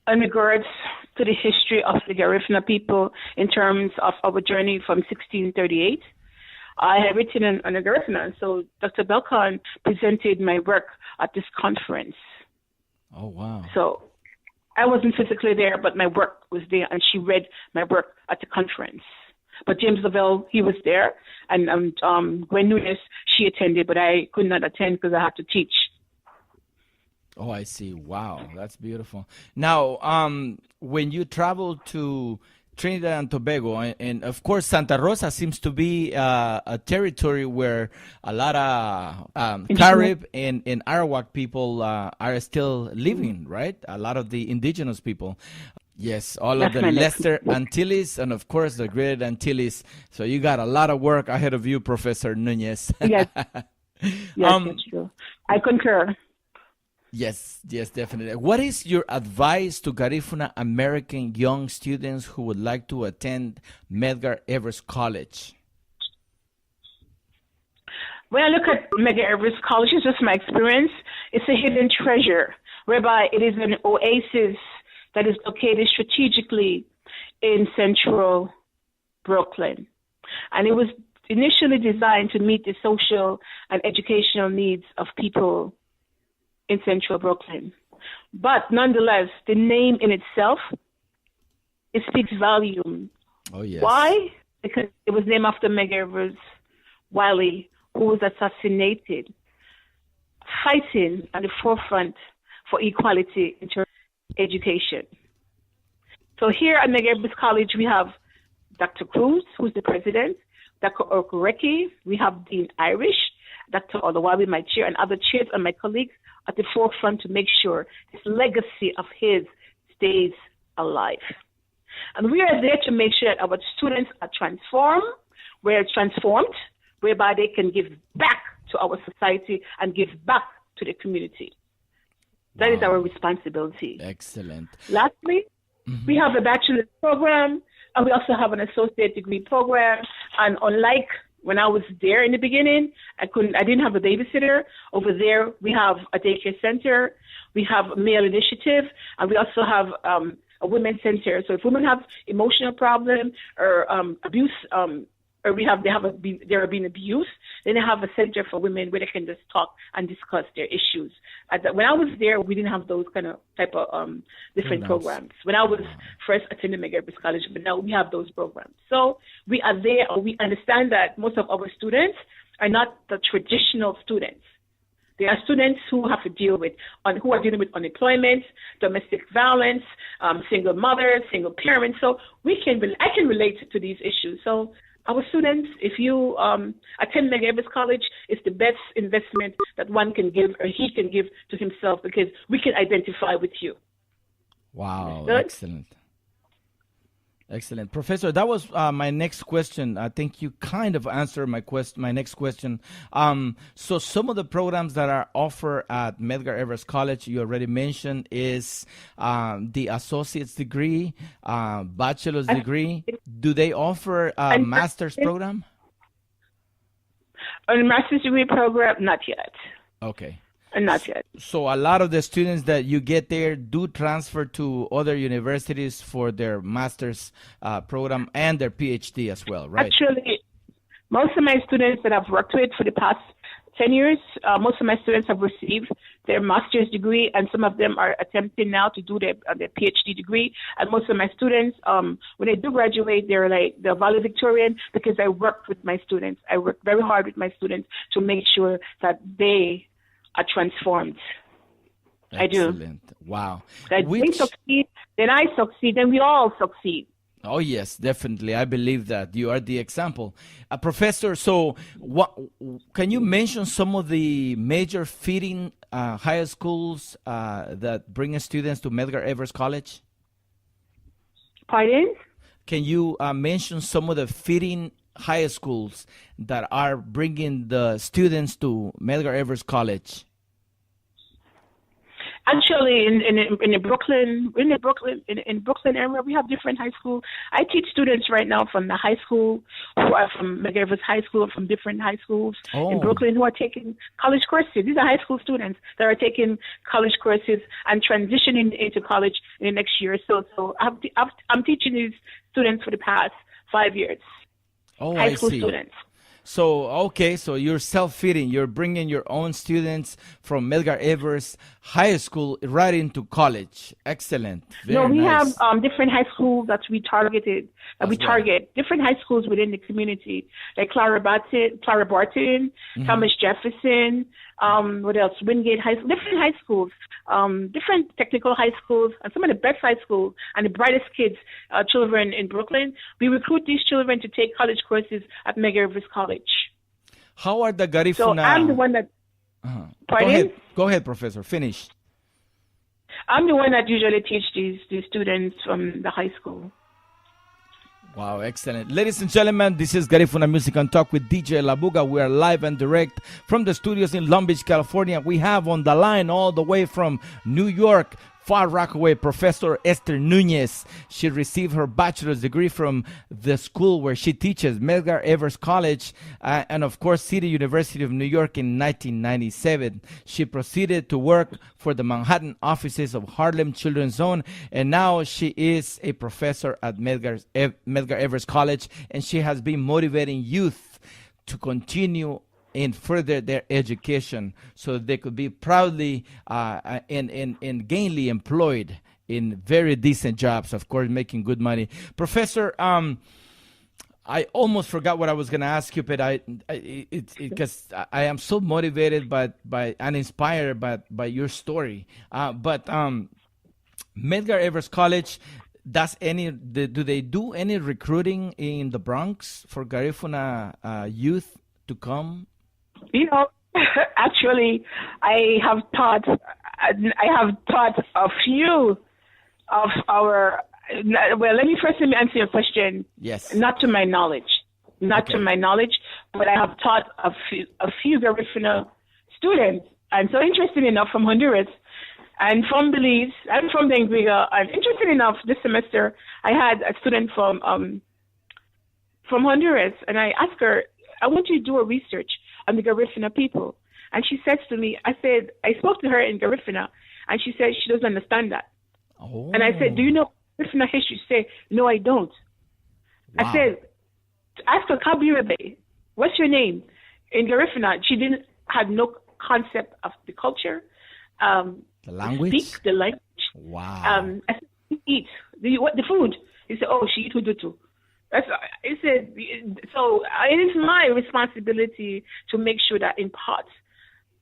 in regards to the history of the Garifuna people in terms of our journey from 1638. I had written on the Garifuna, so Dr. Belkan presented my work at this conference. Oh, wow. So I wasn't physically there, but my work was there, and she read my work at the conference. But James Lavelle, he was there, and Gwen Nunes, she attended, but I could not attend because I had to teach. Oh, I see. Wow, that's beautiful. Now, when you travel to Trinidad and Tobago, and of course, Santa Rosa seems to be a territory where a lot of Carib and Arawak people are still living, right? A lot of the indigenous people. Yes, all of the Lesser Antilles and, of course, the Greater Antilles. So you got a lot of work ahead of you, Professor Nunez. Yes, that's true. I concur. Yes, definitely. What is your advice to Garifuna American young students who would like to attend Medgar Evers College? When I look at Medgar Evers College, it's just my experience. It's a hidden treasure, whereby it is an oasis that is located strategically in central Brooklyn. And it was initially designed to meet the social and educational needs of people in central Brooklyn. But nonetheless, the name in itself, it speaks volume. Oh, yes. Why? Because it was named after Medgar Evers Wiley, who was assassinated, fighting at the forefront for equality in terms of education. So here at Medgar Evers College, we have Dr. Cruz, who's the president, Dr. Okoreki, we have Dean Irish, Dr. Olawabi, my chair, and other chairs and my colleagues at the forefront to make sure his legacy of his stays alive. And we are there to make sure that our students are transformed, whereby they can give back to our society and give back to the community. That is our responsibility. Excellent. Lastly, we have a bachelor program, and we also have an associate degree program. And unlike When I was there in the beginning, I didn't have a babysitter. Over there, we have a daycare center, we have a male initiative, and we also have a women's center. So if women have emotional problem or abuse, or they are being abused, then they have a center for women where they can just talk and discuss their issues. When I was there, we didn't have those type of different programs. When I was first attending Medgar Evers College, but now we have those programs. So we are there. We understand that most of our students are not the traditional students. They are students who have to deal with unemployment, domestic violence, single mothers, single parents. So I can relate to these issues. So our students, if you attend Medgar Evers College, it's the best investment that one can give or he can give to himself, because we can identify with you. Wow, excellent. Excellent. Professor, that was my next question. I think you kind of answered my next question. So some of the programs that are offered at Medgar Evers College, you already mentioned, is the associate's degree, bachelor's degree. Do they offer a master's program? A master's degree program, not yet. Okay. Not yet. So a lot of the students that you get there do transfer to other universities for their master's program and their PhD as well, right? Actually, most of my students that I've worked with for the past 10 years, most of my students have received their master's degree, and some of them are attempting now to do their PhD degree. And most of my students, when they do graduate, they're valedictorian, because I worked with my students. I worked very hard with my students to make sure that they are transformed. Excellent. I do. Wow. That they succeed, then I succeed, then we all succeed. Oh, yes, definitely. I believe that. You are the example. Professor, so can you mention some of the major feeding high schools that bring students to Medgar Evers College? Pardon? Can you mention some of the feeding high schools that are bringing the students to Medgar Evers College? Actually, in the Brooklyn area, we have different high schools. I teach students right now from the high school who are from Medgar Evers High School, from different high schools in Brooklyn, who are taking college courses. These are high school students that are taking college courses and transitioning into college in the next year. So I'm teaching these students for the past 5 years. Oh, high school I see. Students. So, okay, so you're self-feeding. You're bringing your own students from Medgar Evers High School right into college. Excellent. Very we nice. have different high schools that we targeted. Target different high schools within the community, like Clara, Barton, Thomas Jefferson, what else? Wingate High School, different high schools, different technical high schools, and some of the best high schools and the brightest kids, children in Brooklyn. We recruit these children to take college courses at Medgar Evers College. How are the Garifuna? So I'm the one that. Pardon? Go ahead, Professor. Finish. I'm the one that usually teach these students from the high school. Wow, excellent. Ladies and gentlemen, this is Garifuna Music and Talk with DJ Labuga. We are live and direct from the studios in Long Beach, California. We have on the line all the way from New York, Far Rockaway, Professor Esther Nuñez. She received her bachelor's degree from the school where she teaches, Medgar Evers College, and of course, City University of New York in 1997. She proceeded to work for the Manhattan offices of Harlem Children Zone, and now she is a professor at Medgar Evers College, and she has been motivating youth to continue and further their education so they could be proudly and gainfully employed in very decent jobs, of course, making good money. Professor, I almost forgot what I was going to ask you, but because I am so motivated by and inspired by your story. But Medgar Evers College, do they do any recruiting in the Bronx for Garifuna youth to come? Actually, I have taught a few of our. Well, let me answer your question. Yes. Not to my knowledge, to my knowledge, but I have taught a few Garifuna students. I'm so interested enough from Honduras and from Belize and from Anguilla. I'm interested enough this semester. I had a student from Honduras, and I asked her, I want you to do a research on the Garifuna people. And she says to me, I spoke to her in Garifuna, and she said she doesn't understand that. Oh. And I said, do you know Garifuna history? She said, no, I don't. Wow. I said, ask her, Kabirabe, what's your name? In Garifuna, she had no concept of the culture. The language? Speak the language. Wow. I said, eat. What the food? He said, oh, she eat hudutu. He said, so it is my responsibility to make sure that impart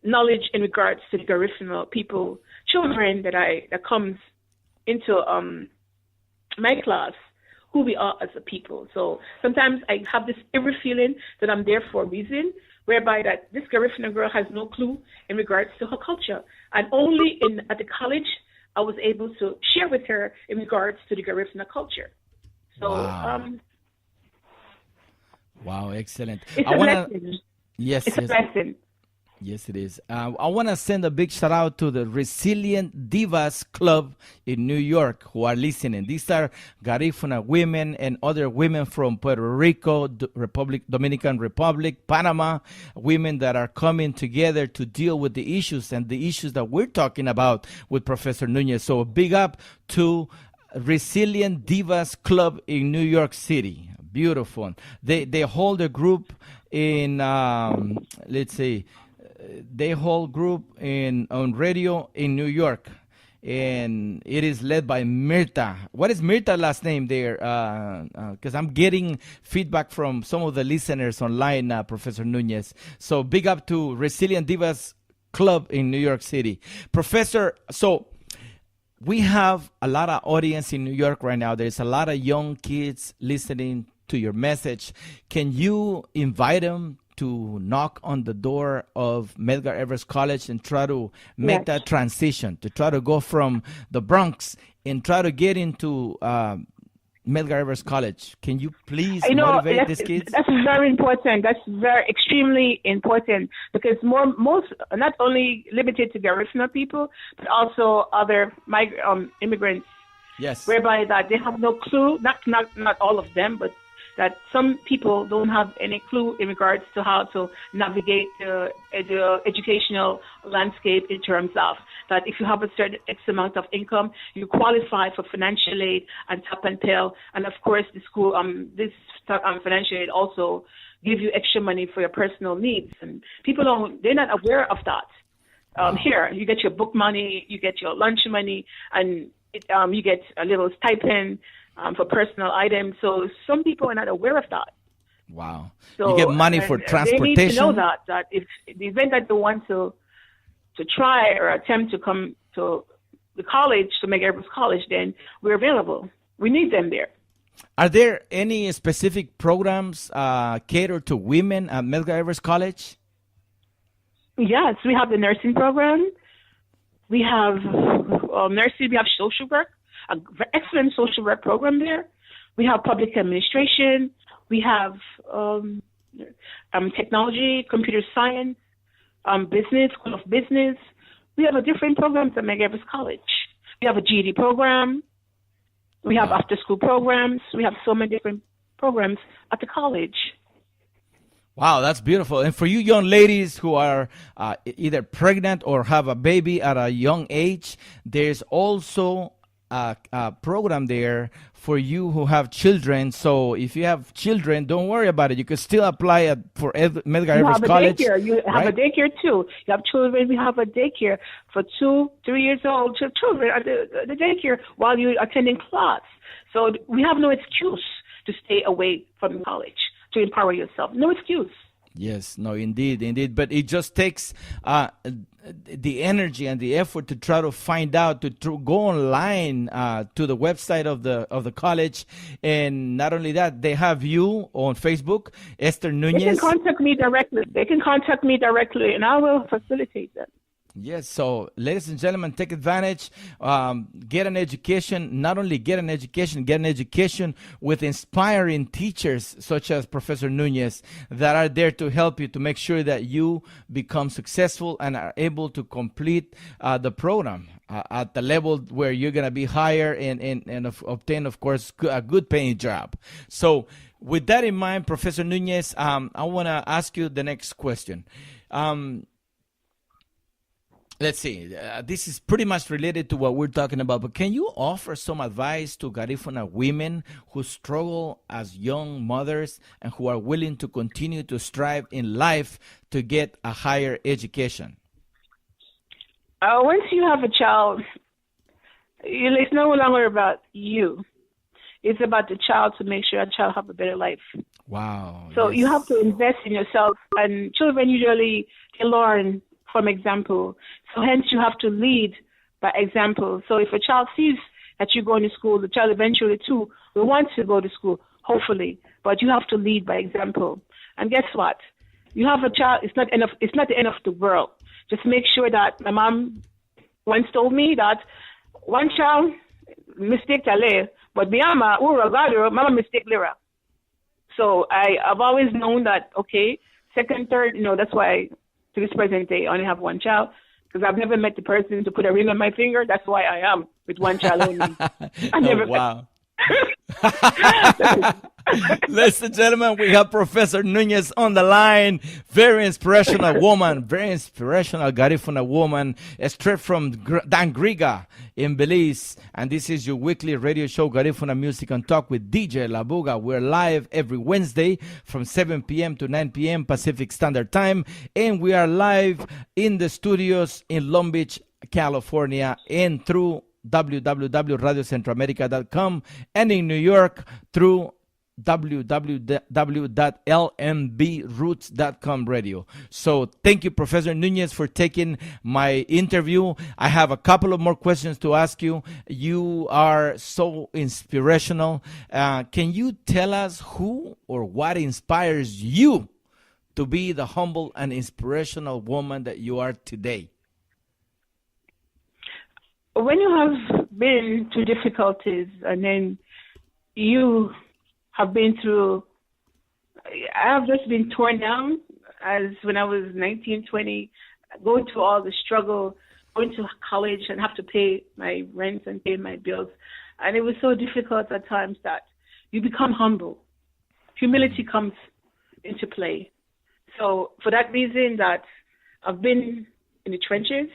knowledge in regards to the Garifuna people, children that comes into my class, who we are as a people. So sometimes I have this every feeling that I'm there for a reason, whereby that this Garifuna girl has no clue in regards to her culture. And only at the college, I was able to share with her in regards to the Garifuna culture. So, wow, excellent. It's a blessing. Yes, it's a blessing. Yes, it is. I want to send a big shout out to the Resilient Divas Club in New York who are listening. These are Garifuna women and other women from Puerto Rico, Dominican Republic, Panama, women that are coming together to deal with the issues and the issues that we're talking about with Professor Nunez. So big up to Resilient Divas Club in New York City. Beautiful. They hold a group in, let's see, they hold group on radio in New York, and it is led by Mirta. What is Mirta's last name there? Because I'm getting feedback from some of the listeners online, Professor Nunez. So big up to Resilient Divas Club in New York City. Professor, so we have a lot of audience in New York right now. There's a lot of young kids listening to your message. Can you invite them to knock on the door of Medgar Evers College and try to make that transition, to try to go from the Bronx and try to get into Medgar Evers College? Can you please motivate these kids? That's very important. That's very extremely important, because most not only limited to Garifuna people, but also other immigrants. Yes. Whereby that they have no clue. Not all of them, but that some people don't have any clue in regards to how to navigate the educational landscape, in terms of that if you have a certain X amount of income, you qualify for financial aid and tap and tell. And of course, the school, this financial aid also give you extra money for your personal needs. And people they're not aware of that. Here, you get your book money, you get your lunch money, and you get a little stipend for personal items. So some people are not aware of that. Wow. So, you get money for transportation? They need to know that if the event that they want to try or attempt to come to the college, to Medgar Evers College, then we're available. We need them there. Are there any specific programs catered to women at Medgar Evers College? Yes, we have the nursing program. We have nursing. We have social work. An excellent social work program there. We have public administration. We have technology, computer science, business, school of business. We have a different programs at Medgar Evers College. We have a GED program. We have after-school programs. We have so many different programs at the college. Wow, that's beautiful. And for you young ladies who are either pregnant or have a baby at a young age, there's also a program there for you who have children. So if you have children, don't worry about it. You can still apply for Medgar Evers College. You have a daycare too. You have children. We have a daycare for 2-3 years old children at the daycare while you're attending class. So we have no excuse to stay away from college, to empower yourself. No excuse. Yes, no, indeed. But it just takes the energy and the effort to try to find out, to go online to the website of the college. And not only that, they have you on Facebook, Esther Nuñez. They can contact me directly. And I will facilitate them. Yes, so ladies and gentlemen, take advantage, get an education, not only get an education with inspiring teachers such as Professor Nunez that are there to help you to make sure that you become successful and are able to complete the program at the level where you're going to be higher and obtain, of course, a good paying job. So with that in mind, Professor Nunez, I want to ask you the next question. Let's see. This is pretty much related to what we're talking about, but can you offer some advice to Garifuna women who struggle as young mothers and who are willing to continue to strive in life to get a higher education? Once you have a child, it's no longer about you. It's about the child to make sure a child have a better life. Wow. So yes. you have to invest in yourself, and children usually they learn from example. So hence you have to lead by example. So if a child sees that you're going to school, the child eventually too will want to go to school, hopefully. But you have to lead by example. And guess what? You have a child, it's not the end of the world. Just make sure that my mom once told me that one child mistake tale, but biyama uragado mama mistake lira. So I've always known that okay, second, third, that's why to this present day I only have one child, because I've never met the person to put a ring on my finger. That's why I am with one child only. Wow. Ladies and gentlemen, we have Professor Nunez on the line. Very inspirational woman, very inspirational Garifuna woman, straight from Dangriga in Belize. And this is your weekly radio show, Garifuna Music and Talk with DJ Labuga. We're live every Wednesday from 7 p.m. to 9 p.m. Pacific Standard Time. And we are live in the studios in Long Beach, California, and through www.radiocentroamerica.com, and in New York through www.lmbroots.com radio. So thank you, Professor Nunez, for taking my interview. I have a couple of more questions to ask you. You are so inspirational. Can you tell us who or what inspires you to be the humble and inspirational woman that you are today? When you have been through difficulties and then you have been through, I have just been torn down as when I was 19, 20, going through all the struggle, going to college and have to pay my rent and pay my bills. And it was so difficult at times that you become humble. Humility comes into play. So for that reason that I've been in the trenches,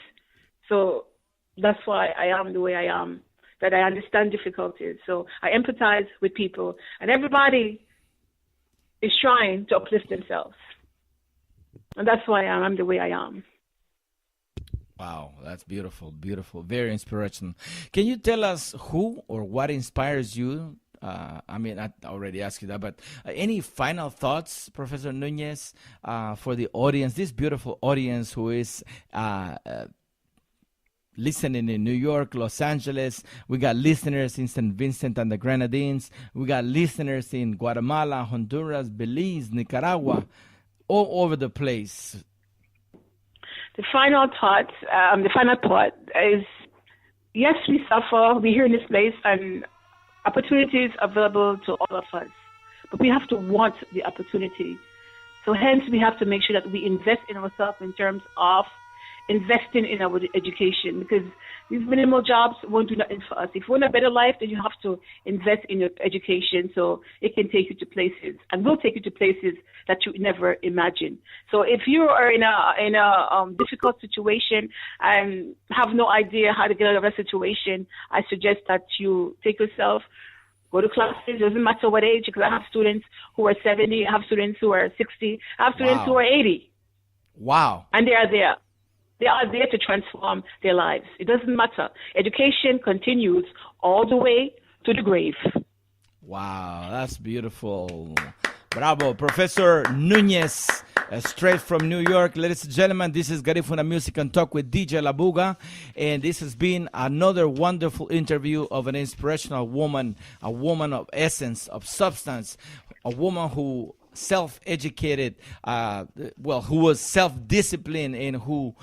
so that's why I am the way I am, that I understand difficulties. So I empathize with people, and everybody is trying to uplift themselves. And that's why I'm the way I am. Wow, that's beautiful, beautiful, very inspirational. Can you tell us who or what inspires you? I already asked you that, but any final thoughts, Professor Nunez, for the audience, this beautiful audience who is listening in New York, Los Angeles. We got listeners in St. Vincent and the Grenadines. We got listeners in Guatemala, Honduras, Belize, Nicaragua, all over the place. The final thought is, yes, we suffer. We're here in this place, and opportunities available to all of us. But we have to want the opportunity. So hence, we have to make sure that we invest in ourselves in terms of investing in our education, because these minimal jobs won't do nothing for us. If you want a better life, then you have to invest in your education so it can take you to places, and will take you to places that you never imagined. So if you are in a difficult situation and have no idea how to get out of that situation, I suggest that you take yourself, go to classes. Doesn't matter what age, because I have students who are 70, I have students who are 60, I have students who are 80. Wow. And they are there. They are there to transform their lives. It doesn't matter. Education continues all the way to the grave. Wow, that's beautiful. Bravo, Professor Nunez, straight from New York. Ladies and gentlemen, this is Garifuna Music and Talk with DJ Labuga, and this has been another wonderful interview of an inspirational woman, a woman of essence, of substance, a woman who self-educated, who was self-disciplined and who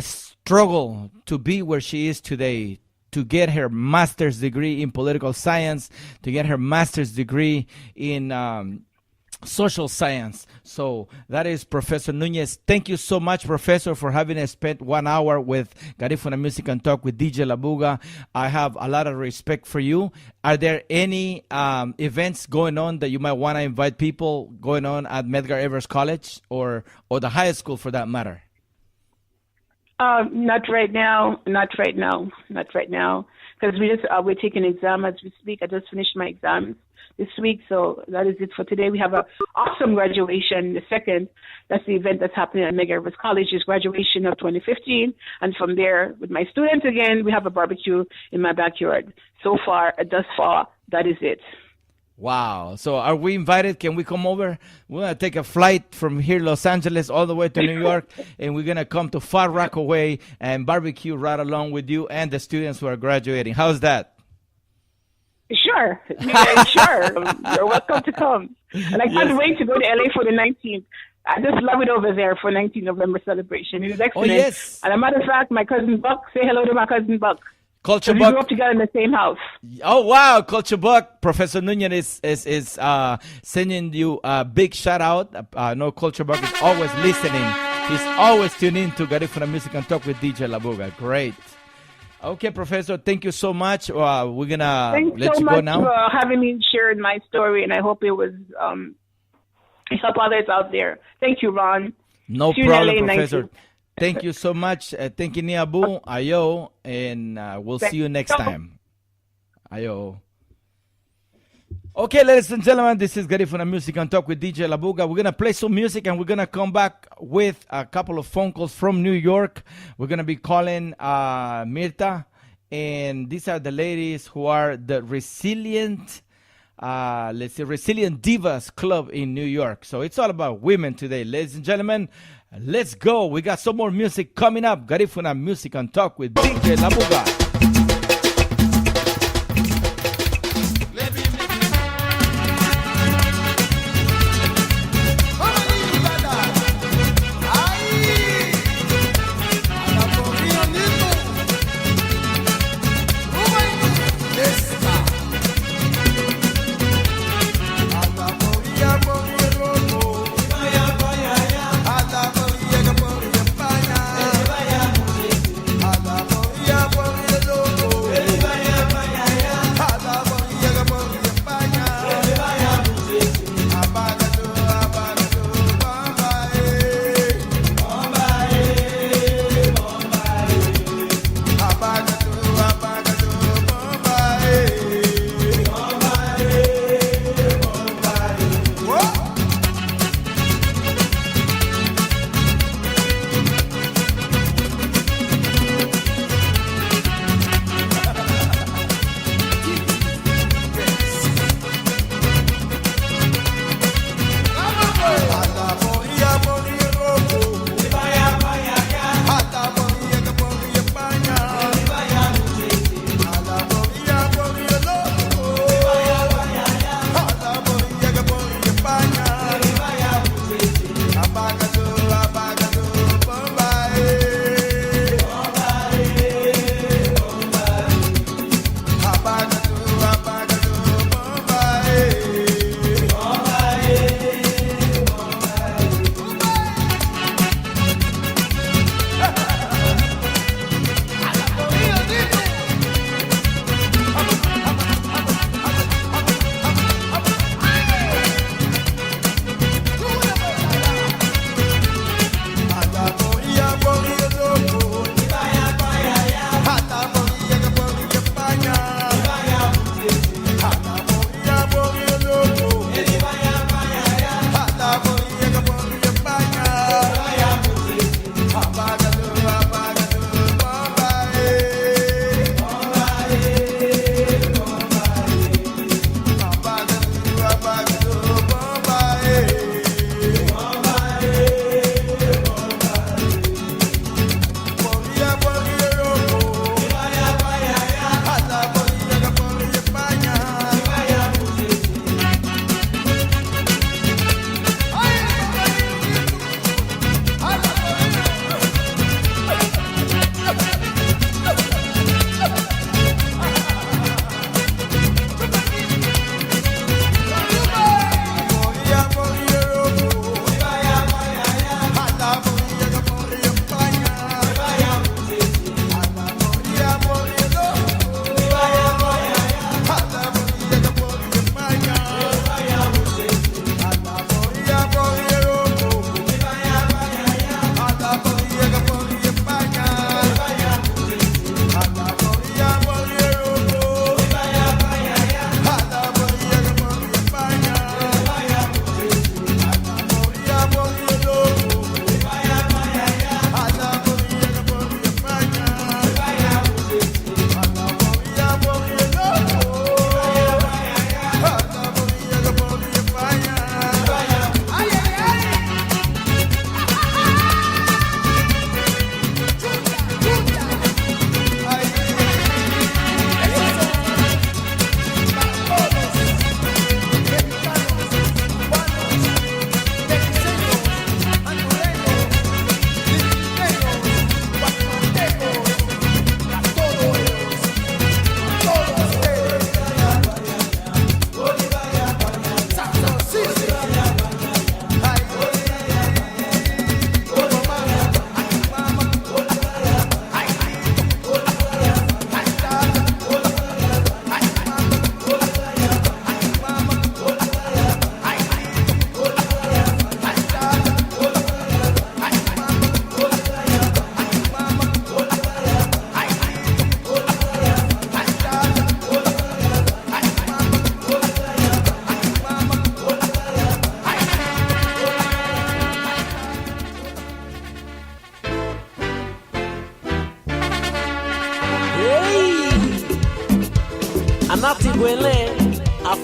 struggled to be where she is today, to get her master's degree in political science, to get her master's degree in social science. So that is Professor Nunez. Thank you so much, Professor, for having us spent 1 hour with Garifuna Music and Talk with DJ Labuga. I have a lot of respect for you. Are there any events going on that you might want to invite people going on at Medgar Evers College or the high school for that matter? Not right now. Because we're taking exam as we speak. I just finished my exams this week, so that is it for today. We have an awesome graduation. The second, that's the event that's happening at Medgar Evers College, is graduation of 2015. And from there, with my students again, we have a barbecue in my backyard. So far, thus far, that is it. Wow. So are we invited? Can we come over? We're going to take a flight from here, Los Angeles, all the way to New York, and we're going to come to Far Rockaway and barbecue right along with you and the students who are graduating. How's that? Sure. Yeah, sure. You're welcome to come. And I can't wait to go to LA for the 19th. I just love it over there for 19th November celebration. It is excellent. Oh, yes. And a matter of fact, my cousin Buck, say hello to my cousin Buck. Culture We Buck. grew up together in the same house. Oh, wow. Culture Buck. Professor Nunez is sending you a big shout out. I know Culture Buck is always listening. He's always tuning in to Garifuna Music and Talk with DJ Labuga. Great. Okay, Professor, thank you so much. We're going to let you go now. Thanks so much for having me share my story, and I hope it was help others out there. Thank you, Ron. No problem, Professor. Thank you so much. Thank you, Niabu, Ayo, and we'll see you next time. Ayo. Okay, ladies and gentlemen, this is Garifuna Music and Talk with DJ Labuga. We're going to play some music, and we're going to come back with a couple of phone calls from New York. We're going to be calling Mirta, and these are the ladies who are the Resilient Divas Club in New York. So it's all about women today. Ladies and gentlemen, let's go. We got some more music coming up. Garifuna Music and Talk with DJ Labuga. Por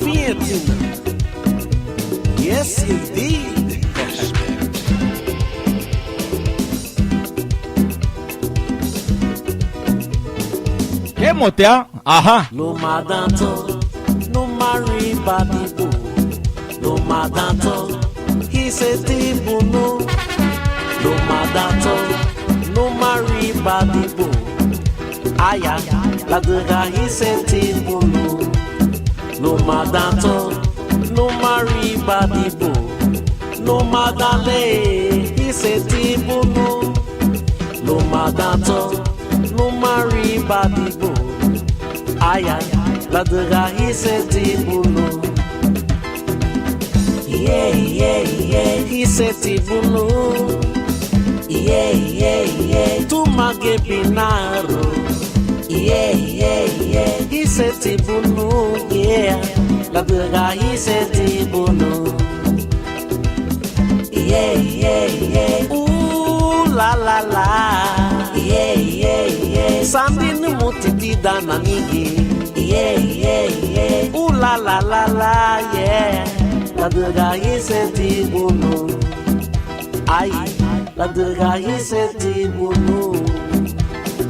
fainting. Yes, indeed. ¿Qué motea? Ajá. No madanto, no marry badibo. No madanto, he said tibo no. No madanto, no marry badibo. Aya, la dega he said tibo no. No madanto, no marry badibo. No madale, he said tibo no. No madanto, no marry badibo. Aya, la dega he said tibo no. Yeah, yeah, yeah, he said tibo no. Yeah, yeah, yeah, tu mage binaro. Yeah, yeah, yeah, he said tibo no. Yeah, la dega he said tibo no. Yeah, yeah, yeah, ooh la la la. Yeah, yeah, yeah, Sandy no mutiti dana nigi. Yeah, yeah, yeah, ooh la la la la. Yeah, la dega he said tibo no. Ay, la dega he said tibo no.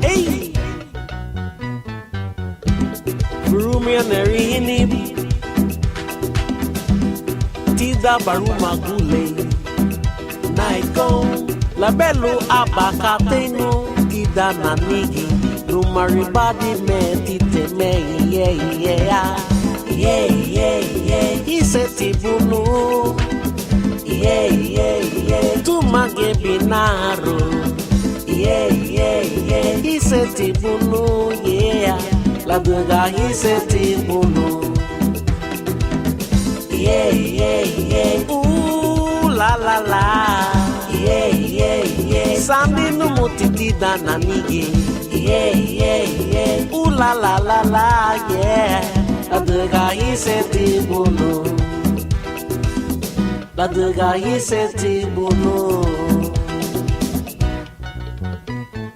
Hey, Burumia Nerini Tida Baruma Gule Naiko La Bello Abacateno Tida Nanigi Lumari Badi Metite Me Yeah, yeah, yeah, yeah, yeah, he said Tibuno. Yeah, yeah, yeah, tu mage binaro. Yeah, yeah, yeah, he said Tibuno. Yeah, la dega he said Tibuno. Yeah, yeah, yeah, ooh la la la. Yeah, yeah, yeah, Sandy no mutiti dana nigi. Yeah, yeah, yeah, ooh la la la la. Yeah, la dega he said Tibuno. La dega he said Tibuno.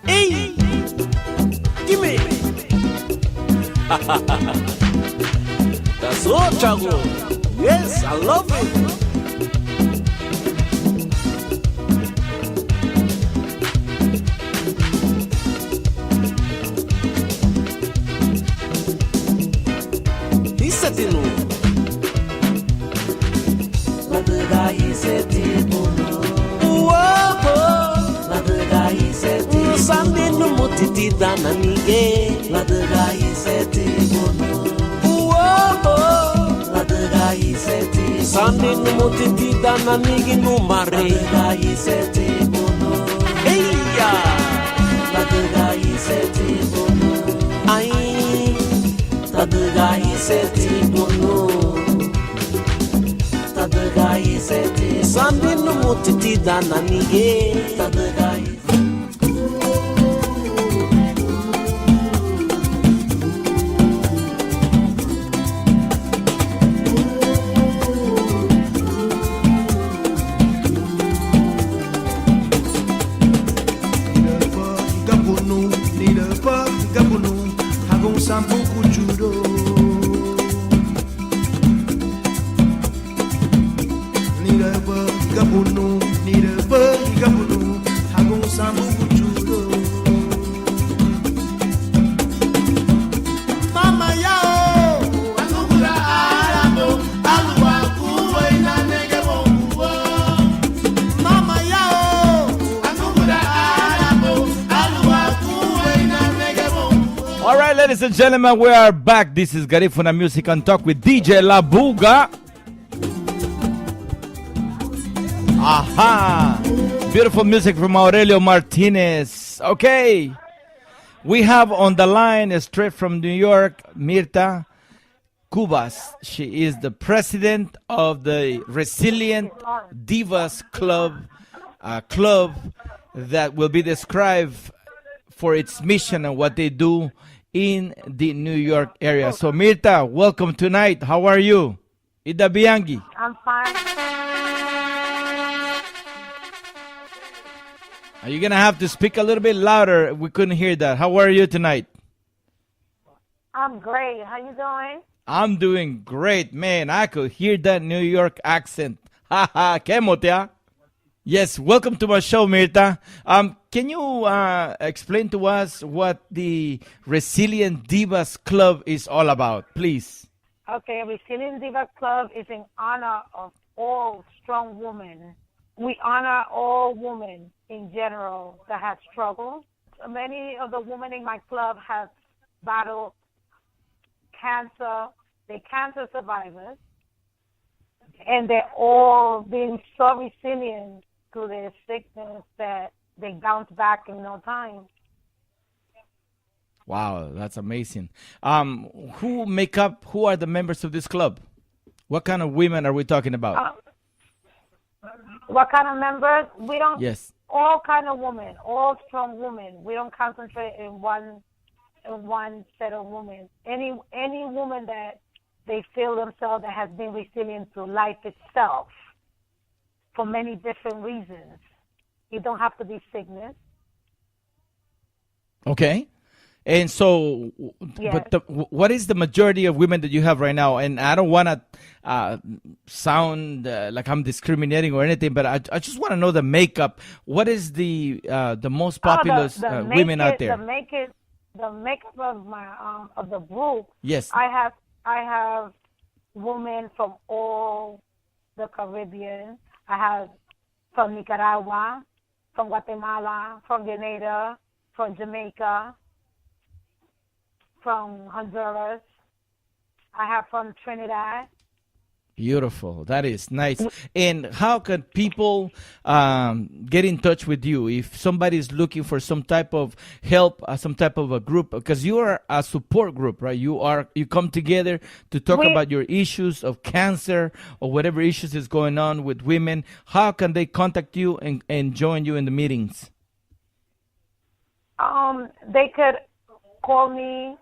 Hey, give me. That's all, Chago. Yes, I love it. He's setting on. La dega he said Tibuno. Whoa, la dega he said Tibuno. Sandy no mutiti dana nige. La dega he said Tibuno. Whoa, la dega he said Tibuno. Sandy no mutiti dana nige no mare. La dega he said Tibuno. Hey ya, la dega he said Tibuno. Ay, la dega he said Tibuno. Tadega iseti Sandy no mutiti dana nige. Tadega iseti Ladies and gentlemen, we are back. This is Garifuna Music and Talk with DJ Labuga. Aha! Beautiful music from Aurelio Martinez. Okay. We have on the line, straight from New York, Mirta Cubas. She is the president of the Resilient Divas Club, a club that will be described for its mission and what they do in the New York area. So Mirta, welcome tonight. How are you? Ida Bianchi. I'm fine. Are you going to have to speak a little bit louder? We couldn't hear that. How are you tonight? I'm great. How you doing? I'm doing great, man. I could hear that New York accent. Ha ha, que motea. Yes, welcome to my show, Mirta. Can you explain to us what the Resilient Divas Club is all about, please? Okay, Resilient Diva Club is in honor of all strong women. We honor all women in general that have struggled. Many of the women in my club have battled cancer. They're cancer survivors. And they're all being so resilient to their sickness that they bounce back in no time. Wow, that's amazing. Who are the members of this club? What kind of women are we talking about? What kind of members? We don't. Yes. All kind of women, all strong women. We don't concentrate in one set of women. Any woman that they feel themselves that has been resilient to life itself for many different reasons. It don't have to be sickness. Okay. And so, Yes. but what is the majority of women that you have right now? And I don't want to sound like I'm discriminating or anything, but I just want to know the makeup. What is the most popular women out there? The makeup of my of the group. Yes. I have women from all the Caribbean. I have from Nicaragua, from Guatemala, from Grenada, from Jamaica, from Honduras. I have from Trinidad. Beautiful. That is nice. And how can people get in touch with you if somebody is looking for some type of help, some type of a group? Because you are a support group, right? You come together to talk about your issues of cancer or whatever issues is going on with women. How can they contact you and join you in the meetings? They could call me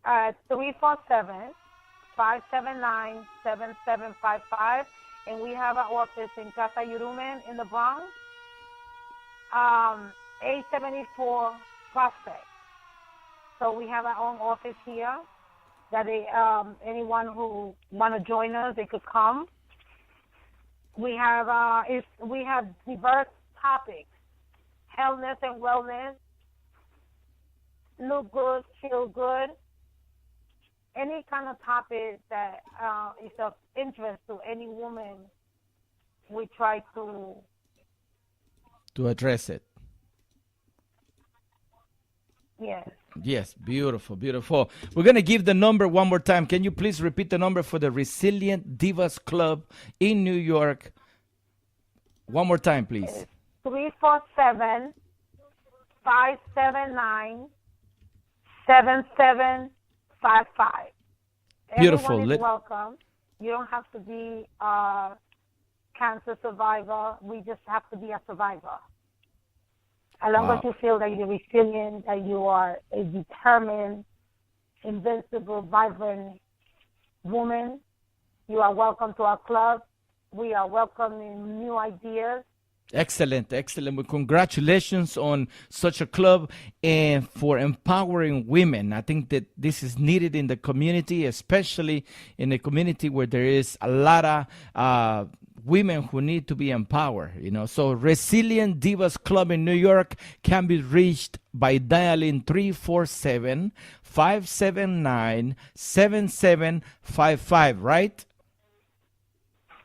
at 347-579-7755, and we have an office in Casa Yurumen in the Bronx, 874 Prospect. So we have our own office here that anyone who want to join us, they could come. We have diverse topics: healthness and wellness, look good, feel good. Any kind of topic that is of interest to any woman, we try to address it. Yes. Yes, beautiful, beautiful. We're going to give the number one more time. Can you please repeat the number for the Resilient Divas Club in New York? One more time, please. 347-579-7755. Beautiful. Everyone is welcome. You don't have to be a cancer survivor. We just have to be a survivor. As long as you feel that you're resilient, that you are a determined, invincible, vibrant woman, you are welcome to our club. We are welcoming new ideas. Excellent, excellent. Well, congratulations on such a club and for empowering women. I think that this is needed in the community, especially in a community where there is a lot of women who need to be empowered. So Resilient Divas Club in New York can be reached by dialing 347-579-7755, right?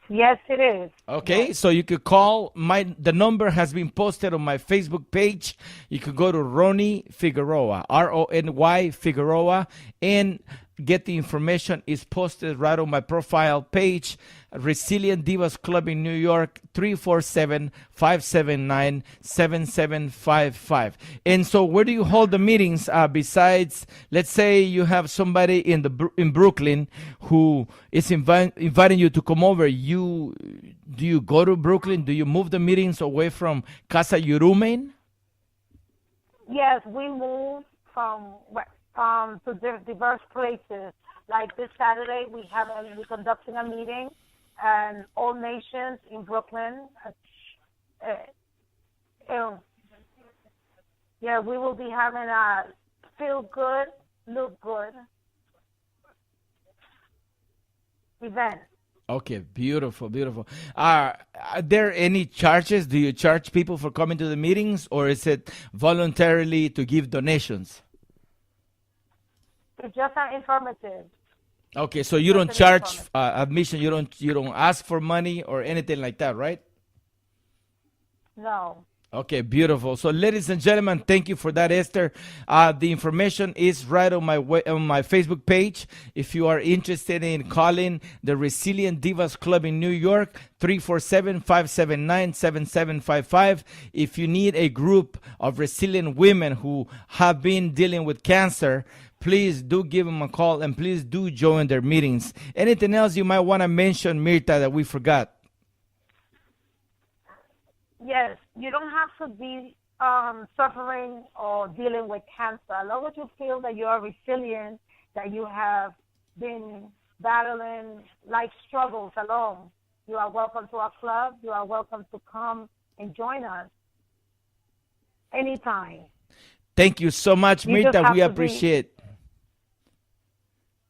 Yes, it is. Okay, yes. So you could call. The number has been posted on my Facebook page. You could go to Ronnie Figueroa, R-O-N-Y Figueroa, and get the information. Is posted right on my profile page. Resilient Divas Club in New York, 347-579-7755. And so where do you hold the meetings besides, let's say you have somebody in Brooklyn who is inviting you to come over. Do you go to Brooklyn? Do you move the meetings away from Casa Yurumen? Yes, we move to diverse places. Like this Saturday, we're conducting a meeting and All Nations in Brooklyn. Yeah, we will be having a feel good, look good. event. Okay, beautiful, beautiful. Are there any charges? Do you charge people for coming to the meetings, or is it voluntarily to give donations? It's just an informative. Okay, so you don't Just an charge informative. admission. You don't ask for money or anything like that, right? No. Okay, beautiful. So, ladies and gentlemen, thank you for that, Esther. The information is right on my Facebook page. If you are interested in calling the Resilient Divas Club in New York, 347-579-7755. If you need a group of resilient women who have been dealing with cancer, please do give them a call and please do join their meetings. Anything else you might want to mention, Mirta, that we forgot? Yes, you don't have to be suffering or dealing with cancer. As long as you feel that you are resilient, that you have been battling life struggles alone, you are welcome to our club. You are welcome to come and join us anytime. Thank you so much, You just Mirta. have We to be- appreciate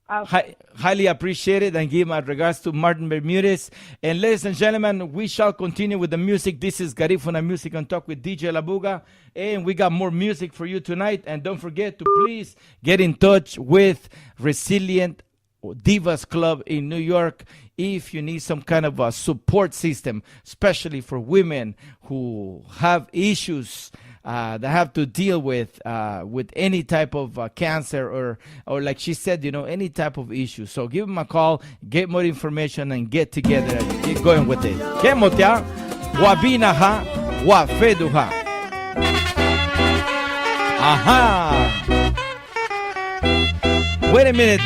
highly appreciate it, and give my regards to Martin Bermudez. And ladies and gentlemen, we shall continue with the music. This is Garifuna Music and Talk with DJ Labuga, and we got more music for you tonight. And don't forget to please get in touch with Resilient Divas Club in New York if you need some kind of a support system, especially for women who have issues that have to deal with any type of cancer or like she said, any type of issue. So give them a call, get more information, and get together and get going with it. Kemotia, wabinaha, wafeduha. Aha! Wait a minute.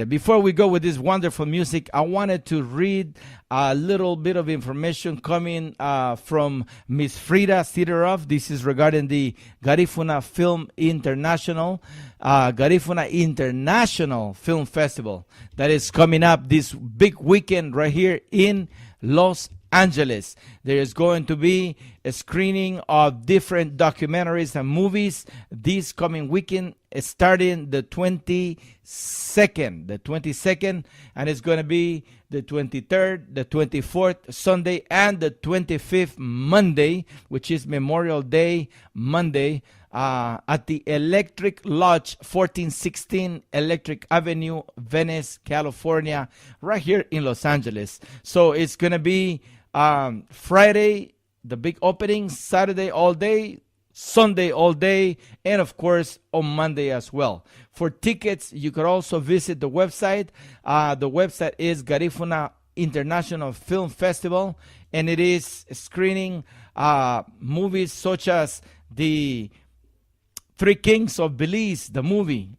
Before we go with this wonderful music, I wanted to read a little bit of information coming from Miss Frida Sidorov. This is regarding the Garifuna Film International, Garifuna International Film Festival that is coming up this big weekend right here in Los Angeles. There is going to be a screening of different documentaries and movies this coming weekend, starting the 22nd, and it's going to be the 23rd, the 24th Sunday, and the 25th Monday, which is Memorial Day Monday, at the Electric Lodge, 1416 Electric Avenue, Venice, California, right here in Los Angeles. So it's going to be Friday, the big opening, Saturday all day, Sunday all day, and of course on Monday as well. For tickets, you could also visit the website. The website is Garifuna International Film Festival, and it is screening movies such as the Three Kings of Belize, the movie,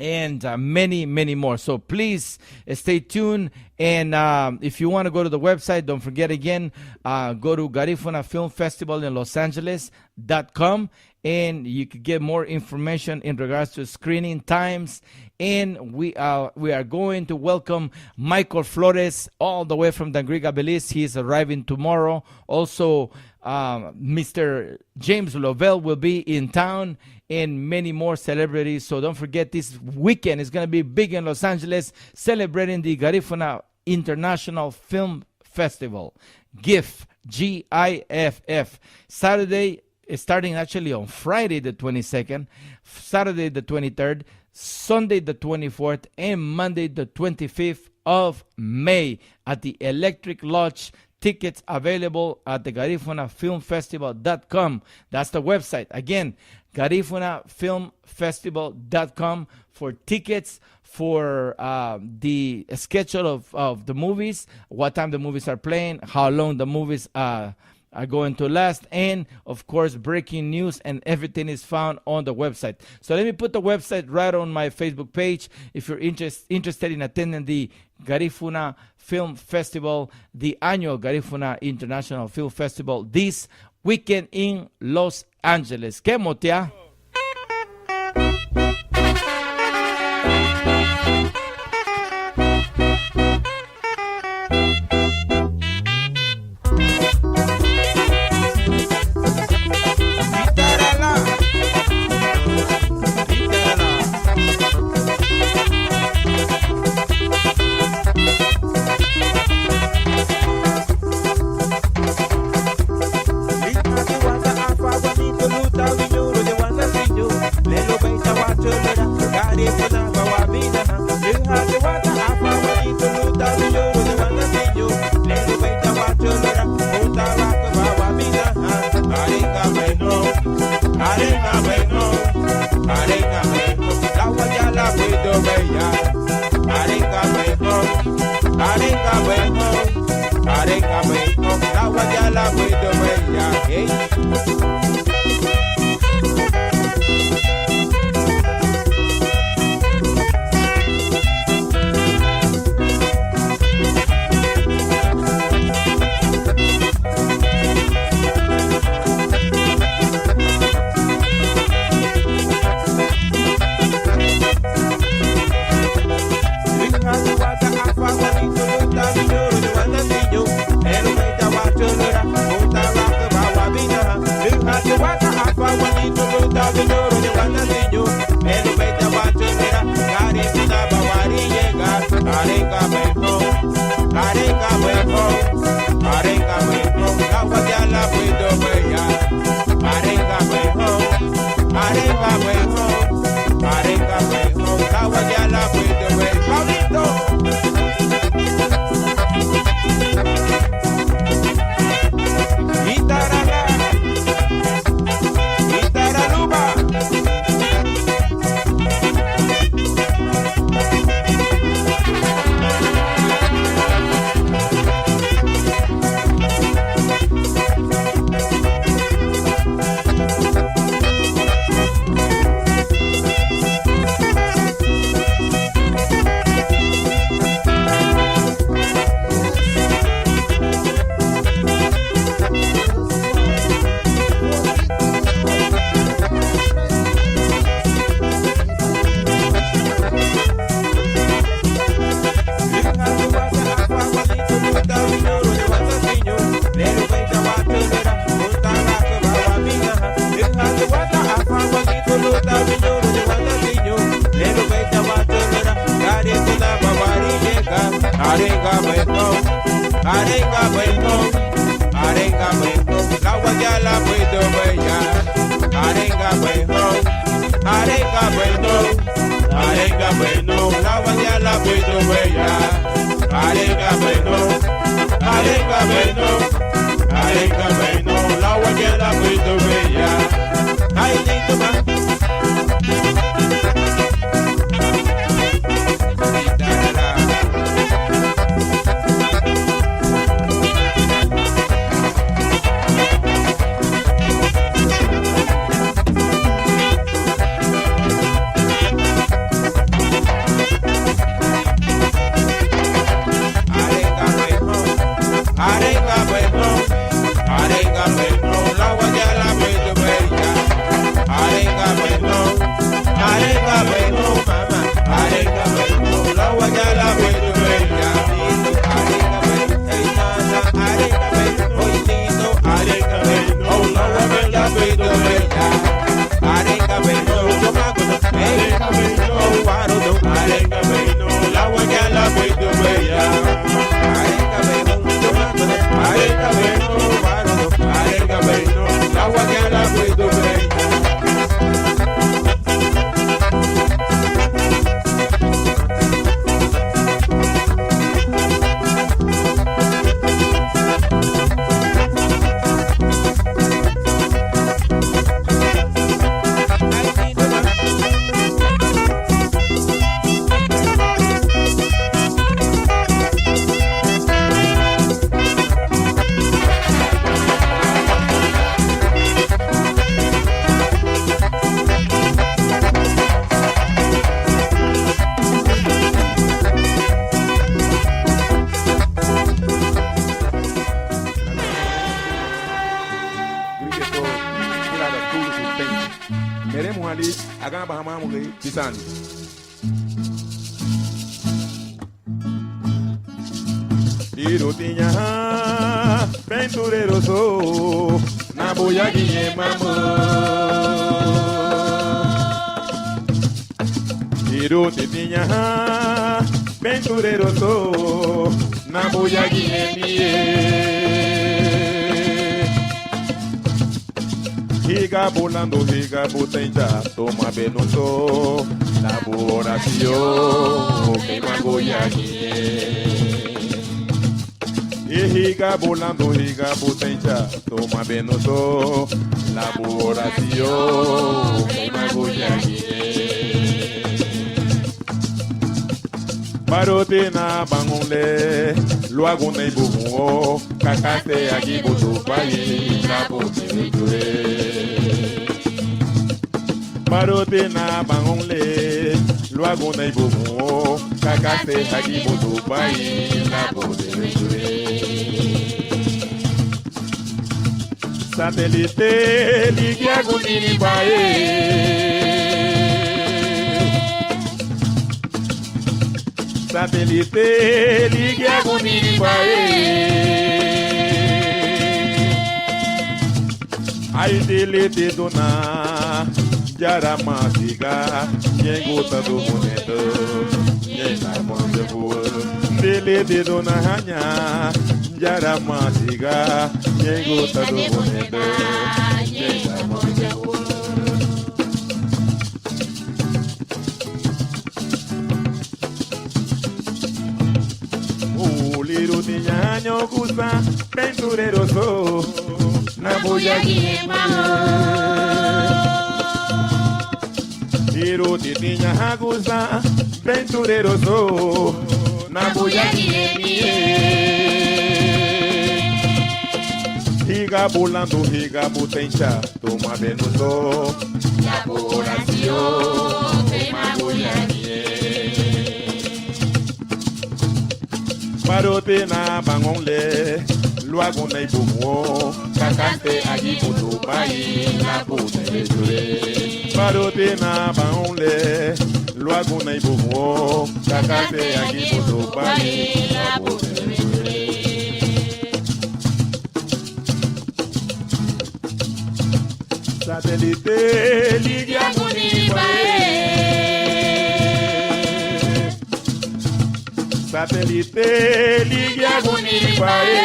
and many, many more. So please stay tuned. And if you want to go to the website, don't forget again, go to Garifuna Film Festival in Los Angeles.com, and you can get more information in regards to screening times. And we are going to welcome Michael Flores all the way from Dangriga, Belize. He is arriving tomorrow. Also, Mr. James Lovell will be in town, and many more celebrities. So don't forget, this weekend is going to be big in Los Angeles, celebrating the Garifuna International Film Festival. GIF, GIFF. Saturday, starting actually on Friday the 22nd, Saturday the 23rd, Sunday the 24th, and Monday the 25th of May at the Electric Lodge. Tickets available at the GarifunaFilmFestival.com. That's the website. Again, GarifunaFilmFestival.com for tickets, for the schedule of the movies, what time the movies are playing, how long the movies are going to last, and of course breaking news, and everything is found on the website. So let me put the website right on my Facebook page. If you're interested in attending the Garifuna Film Festival, the annual Garifuna International Film Festival this weekend in Los Angeles. ¿Qué motea? arenga bueno, la guayala puedo bailar, arenga bueno, la guayala puedo bailar, arenga bueno, la guayala puedo bailar, ay lindo man. Higa potenza, toma benoso, laboración, que magoyagi. Higa volando, higa potenza, toma benoso, laboración, que magoyagi. Barote na bangonle, lo hago na ibumo, kakate aquí butu payi, la bote vejure. Barote na bangonle, lo hago na ibumo, kakate aquí butu payi, la bote vejure. Satellite, ligia gunini baye. Satellite, ligia gunini bae. Ai delete dona, jara masiga, yengota do bonito, yena monde boa. Delete dona hanya, jara masiga, yengota do bonito, yena monde boa. Liro de año gusta, ventureroso, na boya guiema. Liro de niña gusta, ventureroso, na boya guiema. Higa volando, higa potencia, toma venoso, laboración, tema boya guiema. Barote na bangonle, lo hago na ibumo, kakante agi butu bayi, la bote vejure. Barote na bangonle, lo hago na ibumo, kakante agi butu bayi, la bote vejure. Satellite, ligia gunini bae. satellite ligia gunibae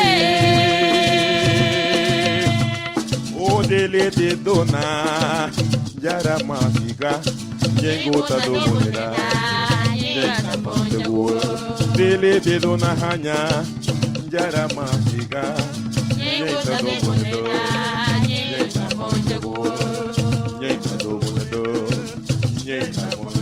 o dele de dona jara masiga jengota do bonera jengota bongo dele de dona hanya jara masiga jengota do bonero jengota bongo jengota do bonero jengota bongo.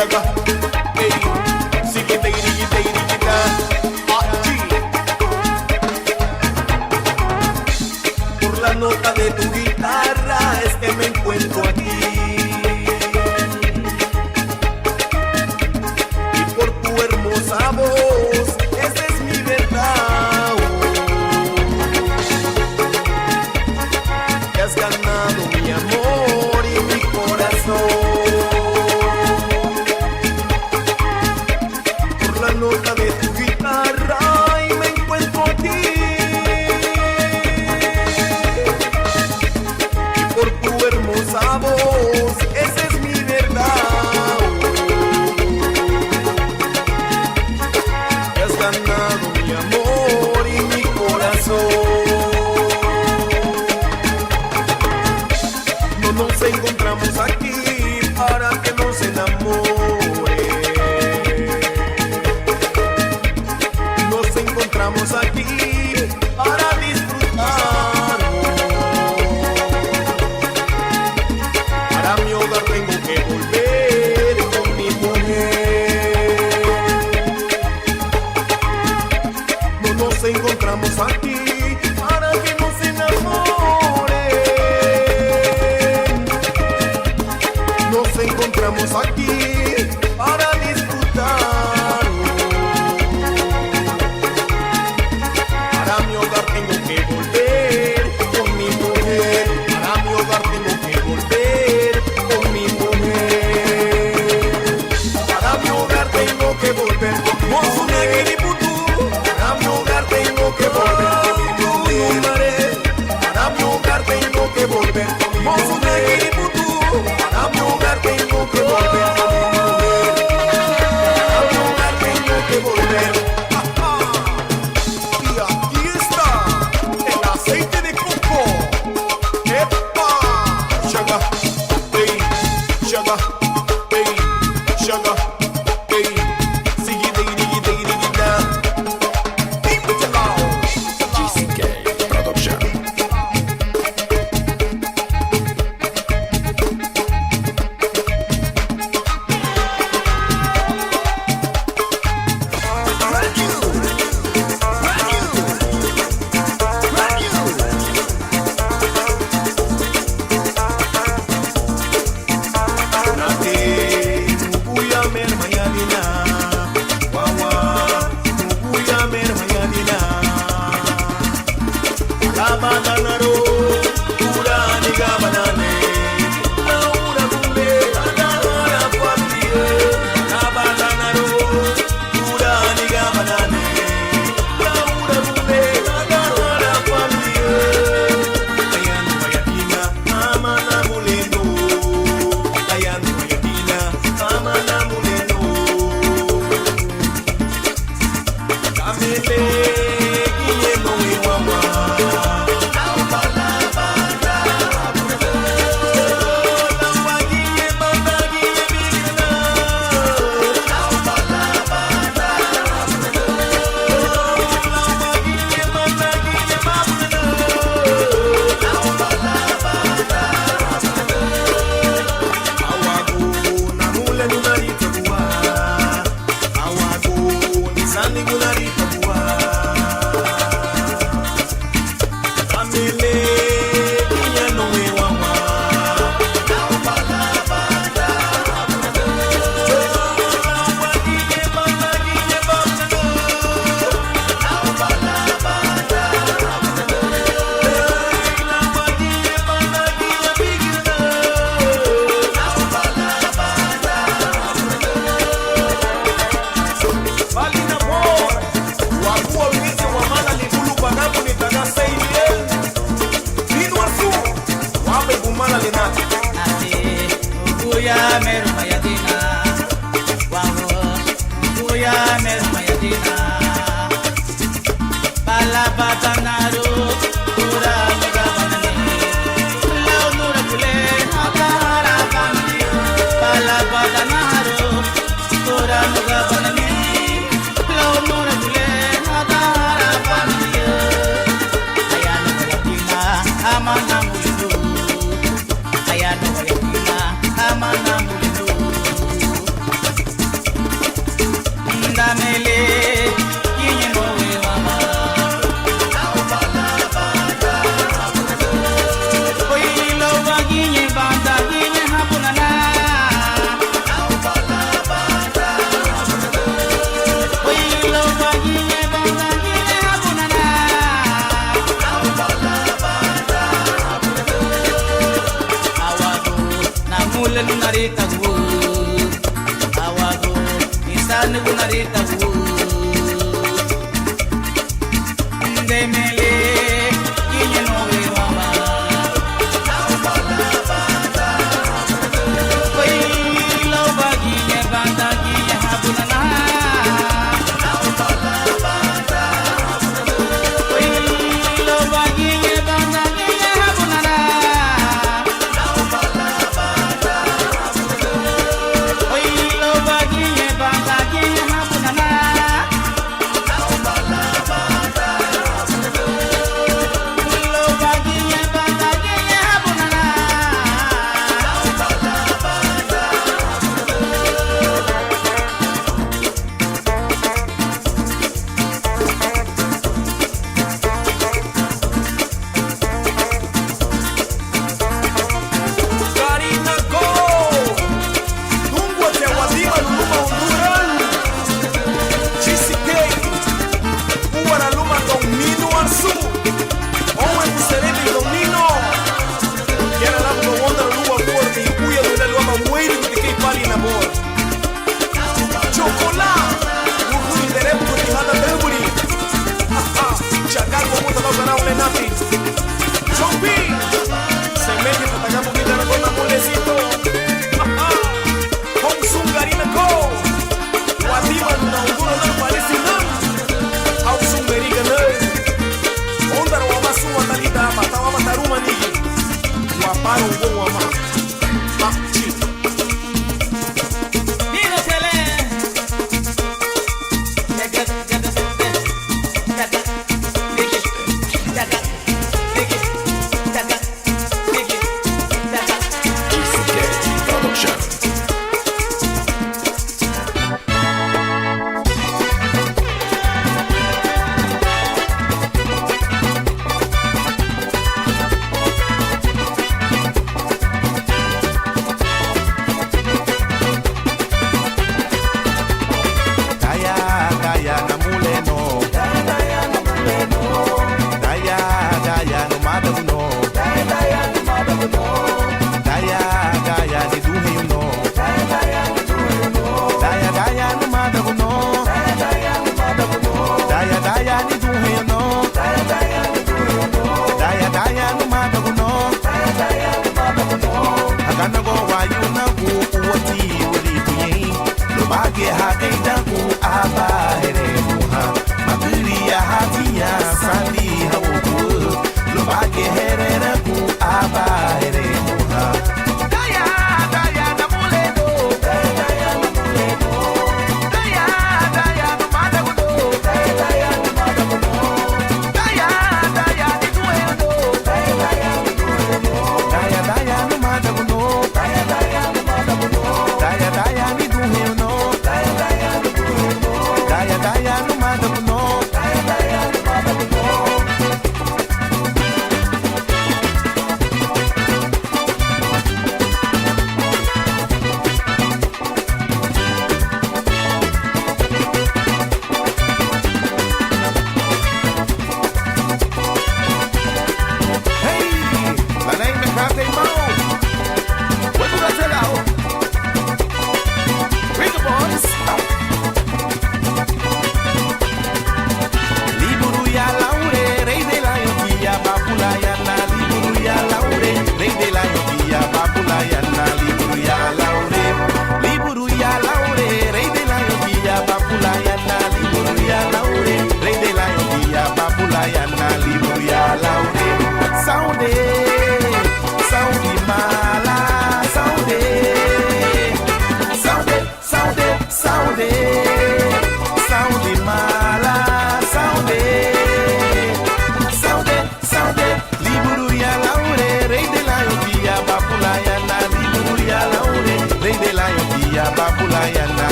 Shaga, hey, sigue, por la nota de tu guitarra es que me encuentro aquí. Y por tu hermosa voz, esa es mi verdad. Te has ganado mi amor y mi corazón. Por la nota de tu guitarra y me encuentro aquí. Y por tu hermosa voz, esa es mi verdad. Te has ganado mi amor y mi corazón. No nos encontramos aquí para que nos enamore. Nos encontramos aquí para disfrutar. Para mi hogar tengo que volver con mi mujer. No nos encontramos aquí para que nos enamoren. Nos encontramos aquí para disfrutar. Para mi hogar tengo que volver con mi mujer. Para mi hogar tengo que volver con mi mujer. Para mi hogar tengo que volver con mi mujer. Para mi hogar tengo que volver con mi mujer. Para mi hogar tengo que volver con mi mujer. Para mi hogar tengo que volver con mi mujer. Para mi hogar tengo que volver. Y aquí está el aceite de coco. ¡Epa! Shaga, hey, shaga, hey, shaga, hey. Sigue, GCK Production.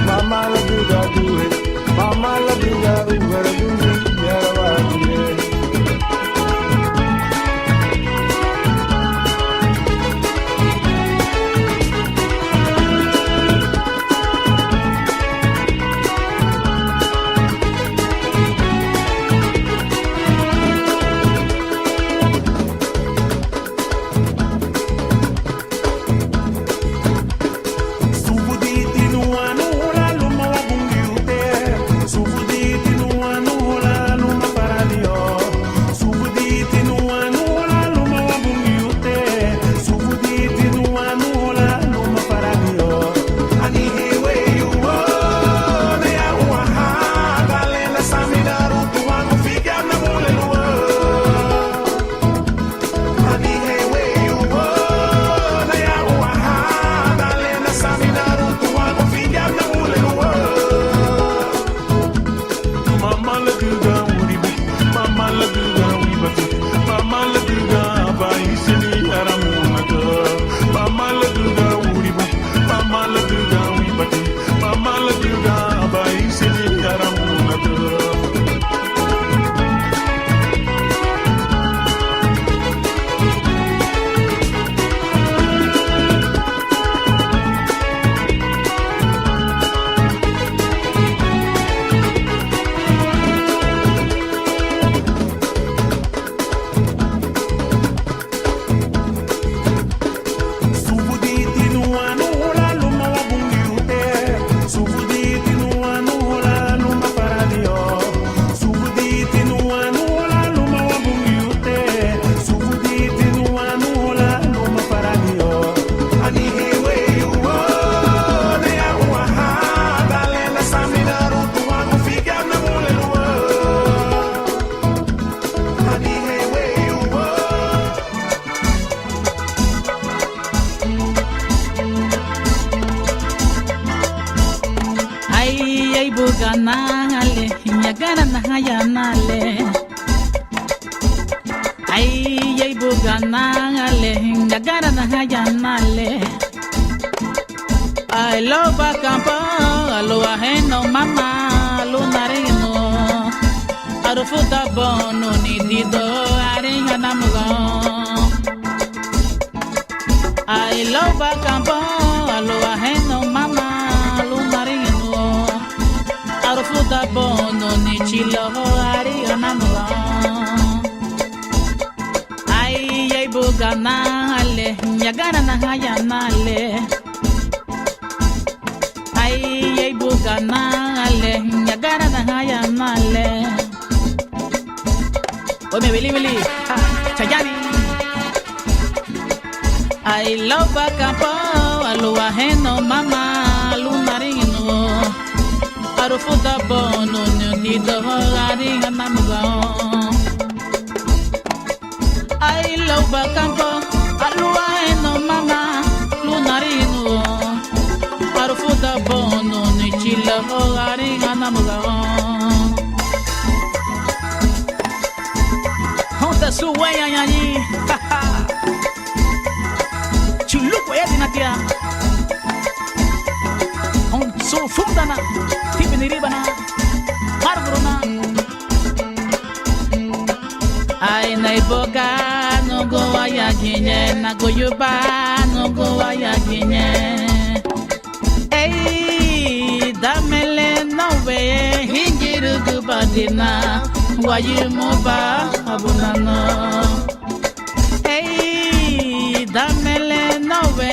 Mama Labuga do it. Mama Labuga over do it. Nale, nyagara na haya nale. Ay, ay buga nale, nyagara na haya nale. Ay, lo ba campo, lo ajeno mama, lo narino. Arufuta bono ni dido, arenga namugo. Ay, lo ba campo, lo ajeno mama, lo narino. Arufuta bono ni chilo ari anamula. Ay ay buga nale, nyagara na haya nale. Ay ay buga nale, nyagara na haya nale. Oye Billy, Chayani. Ay loba campo, alu ajeno mama, lunarino. Arufuta bono ni do ari hanamugo. Ay loba campo alua eno mama lunarino. Arufuta bono ni chilo ari hanamugo. Honta suwaya yani. Chuluko ya dinatia. So fundana tipiniribana marbruna ay naiboga no go ayaginye na goyuba no go ayaginye ey damele no we hingiru gubadina wayumuba abunano ey damele no we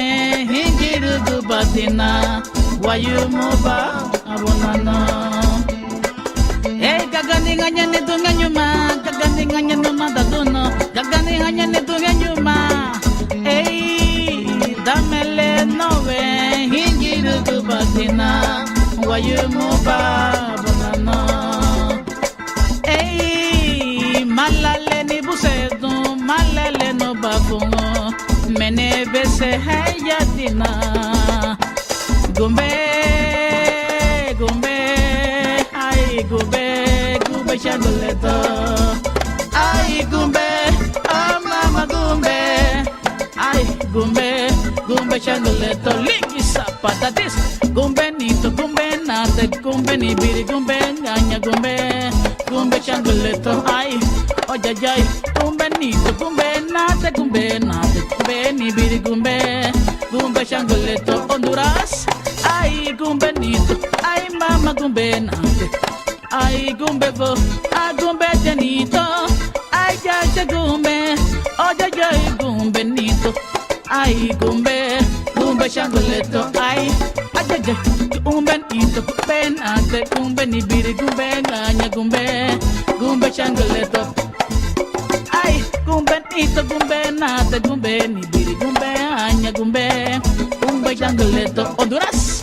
hingiru gubadina wayumuba abonana. Hey, gagani nganya ni dunga nyuma, gagani nganya numa daduno, gagani nganya ni dunga nyuma. Hey, damele nowe hingiru kubatina, wayumuba abonana. Hey, malale ni busedo, malale no babungo, mene bese hayatina. Gumbe, gumbe, ay gumbe, gumbe changoleto. Ay gumbe, mama gumbe. Ay gumbe, gumbe changoleto. Link is up. patatis. Gumbe nito, gumbe nate, gumbe nibiri, gumbe ngaña, gumbe changuleto, ay, oya, ay, gumbe nito, gumbe nate, gumbe nibiri, gumbe changuleto, Honduras, ay, gumbe nito, ay, mama, gumbe nate, ay, gumbe bo, ay, gumbe janito, ay, ya, gumbe, oya, ay, gumbe nito, ay, gumbe changuleto, ay, ajaja, gumbe nito, gumbe nate, gumbe nibiri, gumbe ngaña, gumbe changuleto, ay, gumbe nito, gumbe nate, gumbe nibiri, gumbe ngaña, gumbe changuleto, Honduras,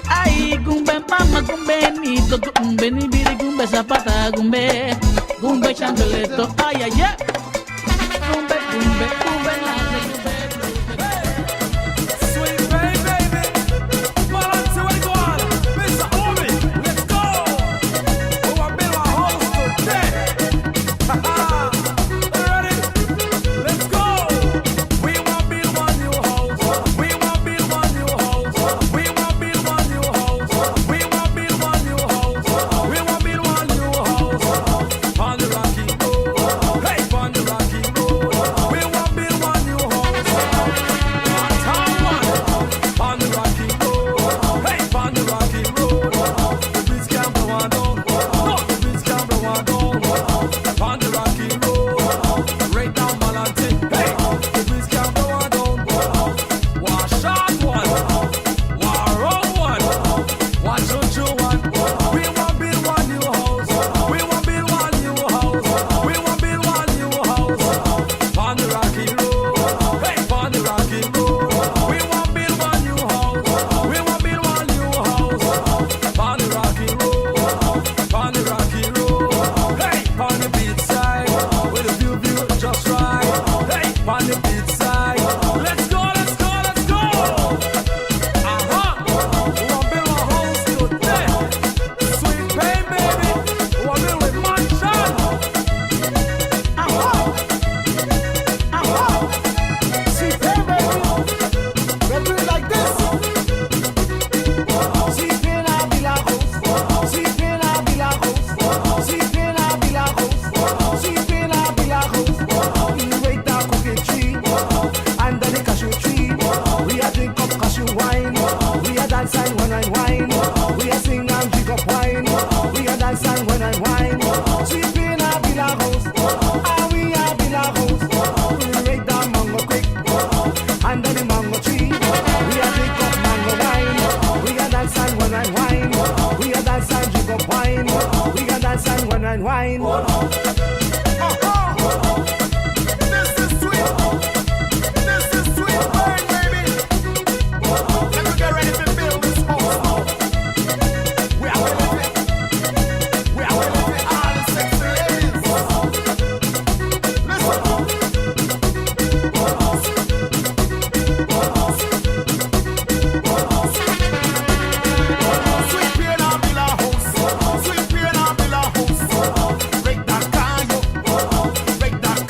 ay, gumbe mama, gumbe nito, gumbe nibiri, gumbe zapata, gumbe changuleto, ay, ay, ay, gumbe nate, gumbe. Break that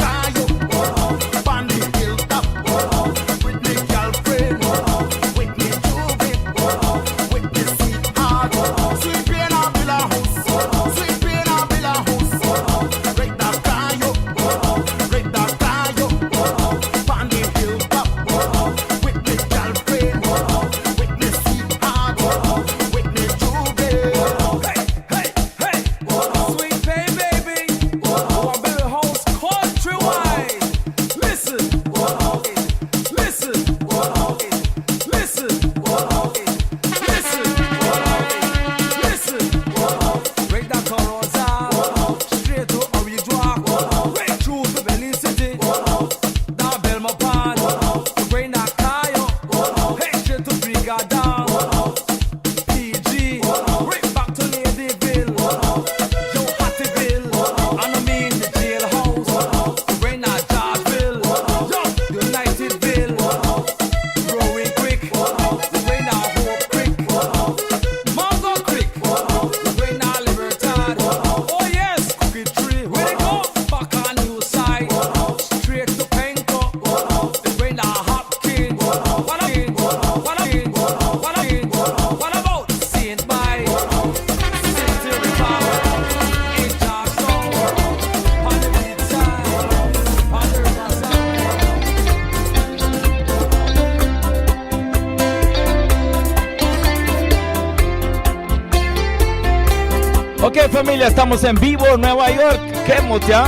Ok, familia, estamos en vivo en Nueva York. ¡Qué motia!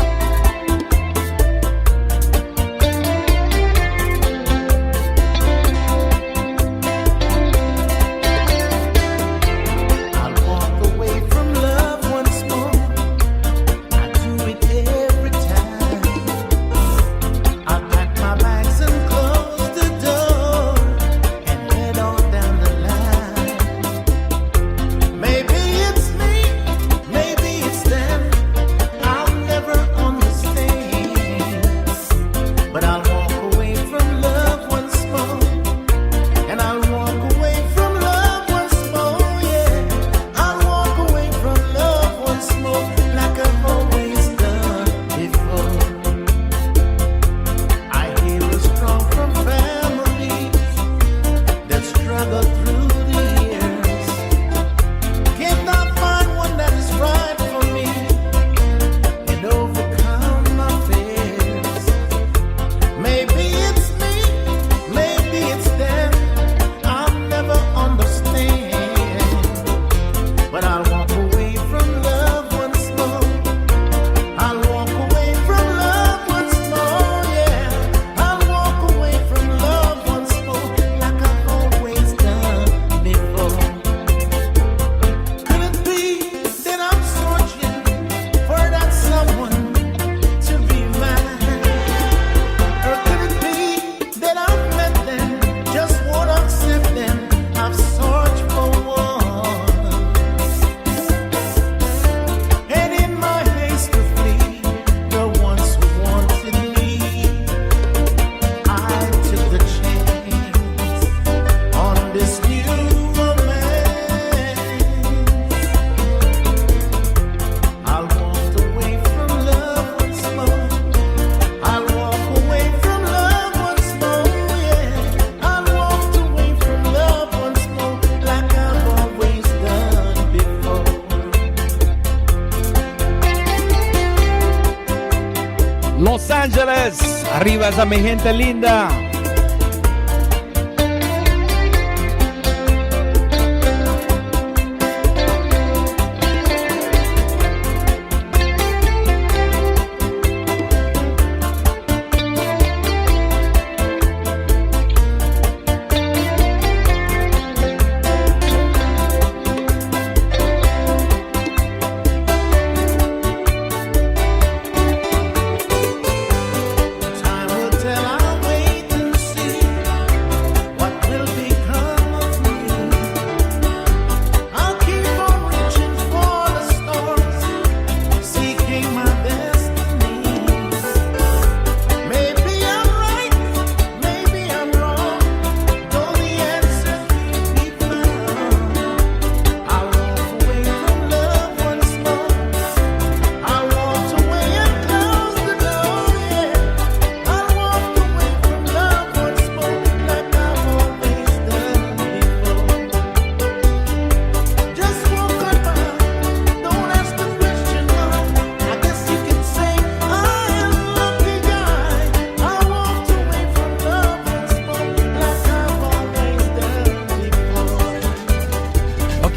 Los Ángeles, arriba esa mi gente linda.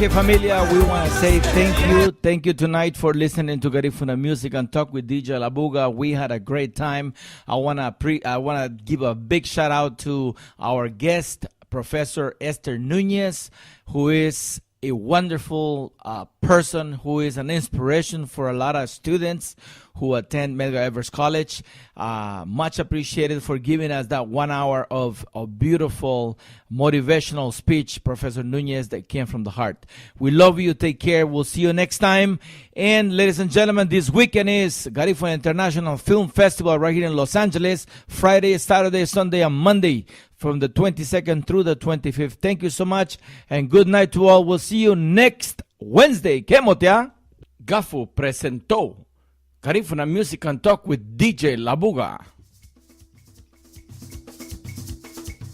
Okay, familia, we want to say thank you tonight for listening to Garifuna Music and Talk with DJ Labuga. We had a great time. I wanna give a big shout out to our guest, Professor Esther Nuñez, who is a wonderful person, who is an inspiration for a lot of students who attend Medgar Evers College. Much appreciated for giving us that 1 hour of beautiful motivational speech, Professor Nuñez, that came from the heart. We love you. Take care. We'll see you next time. And ladies and gentlemen, this weekend is Garifuna International Film Festival right here in Los Angeles, Friday, Saturday, Sunday, and Monday, from the 22nd through the 25th. Thank you so much, and good night to all. We'll see you next Wednesday. ¿Qué motea? GAHFU presentó Garifuna Music and Talk with DJ Labuga.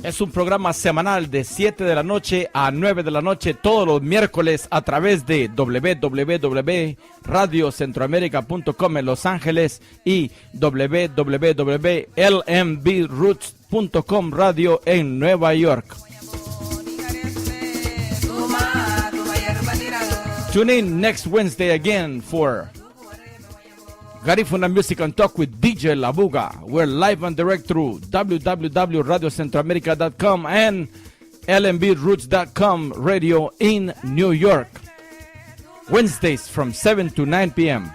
Es un programa semanal de 7 de la noche a 9 de la noche todos los miércoles a través de www.radiocentroamerica.com en Los Ángeles y www.lmbroots.com radio en Nueva York. Tune in next Wednesday again for Garifuna Music and Talk with DJ Labuga. We're live and direct through www.radiocentroamerica.com and lmbroots.com radio in New York. Wednesdays from 7 to 9 p.m.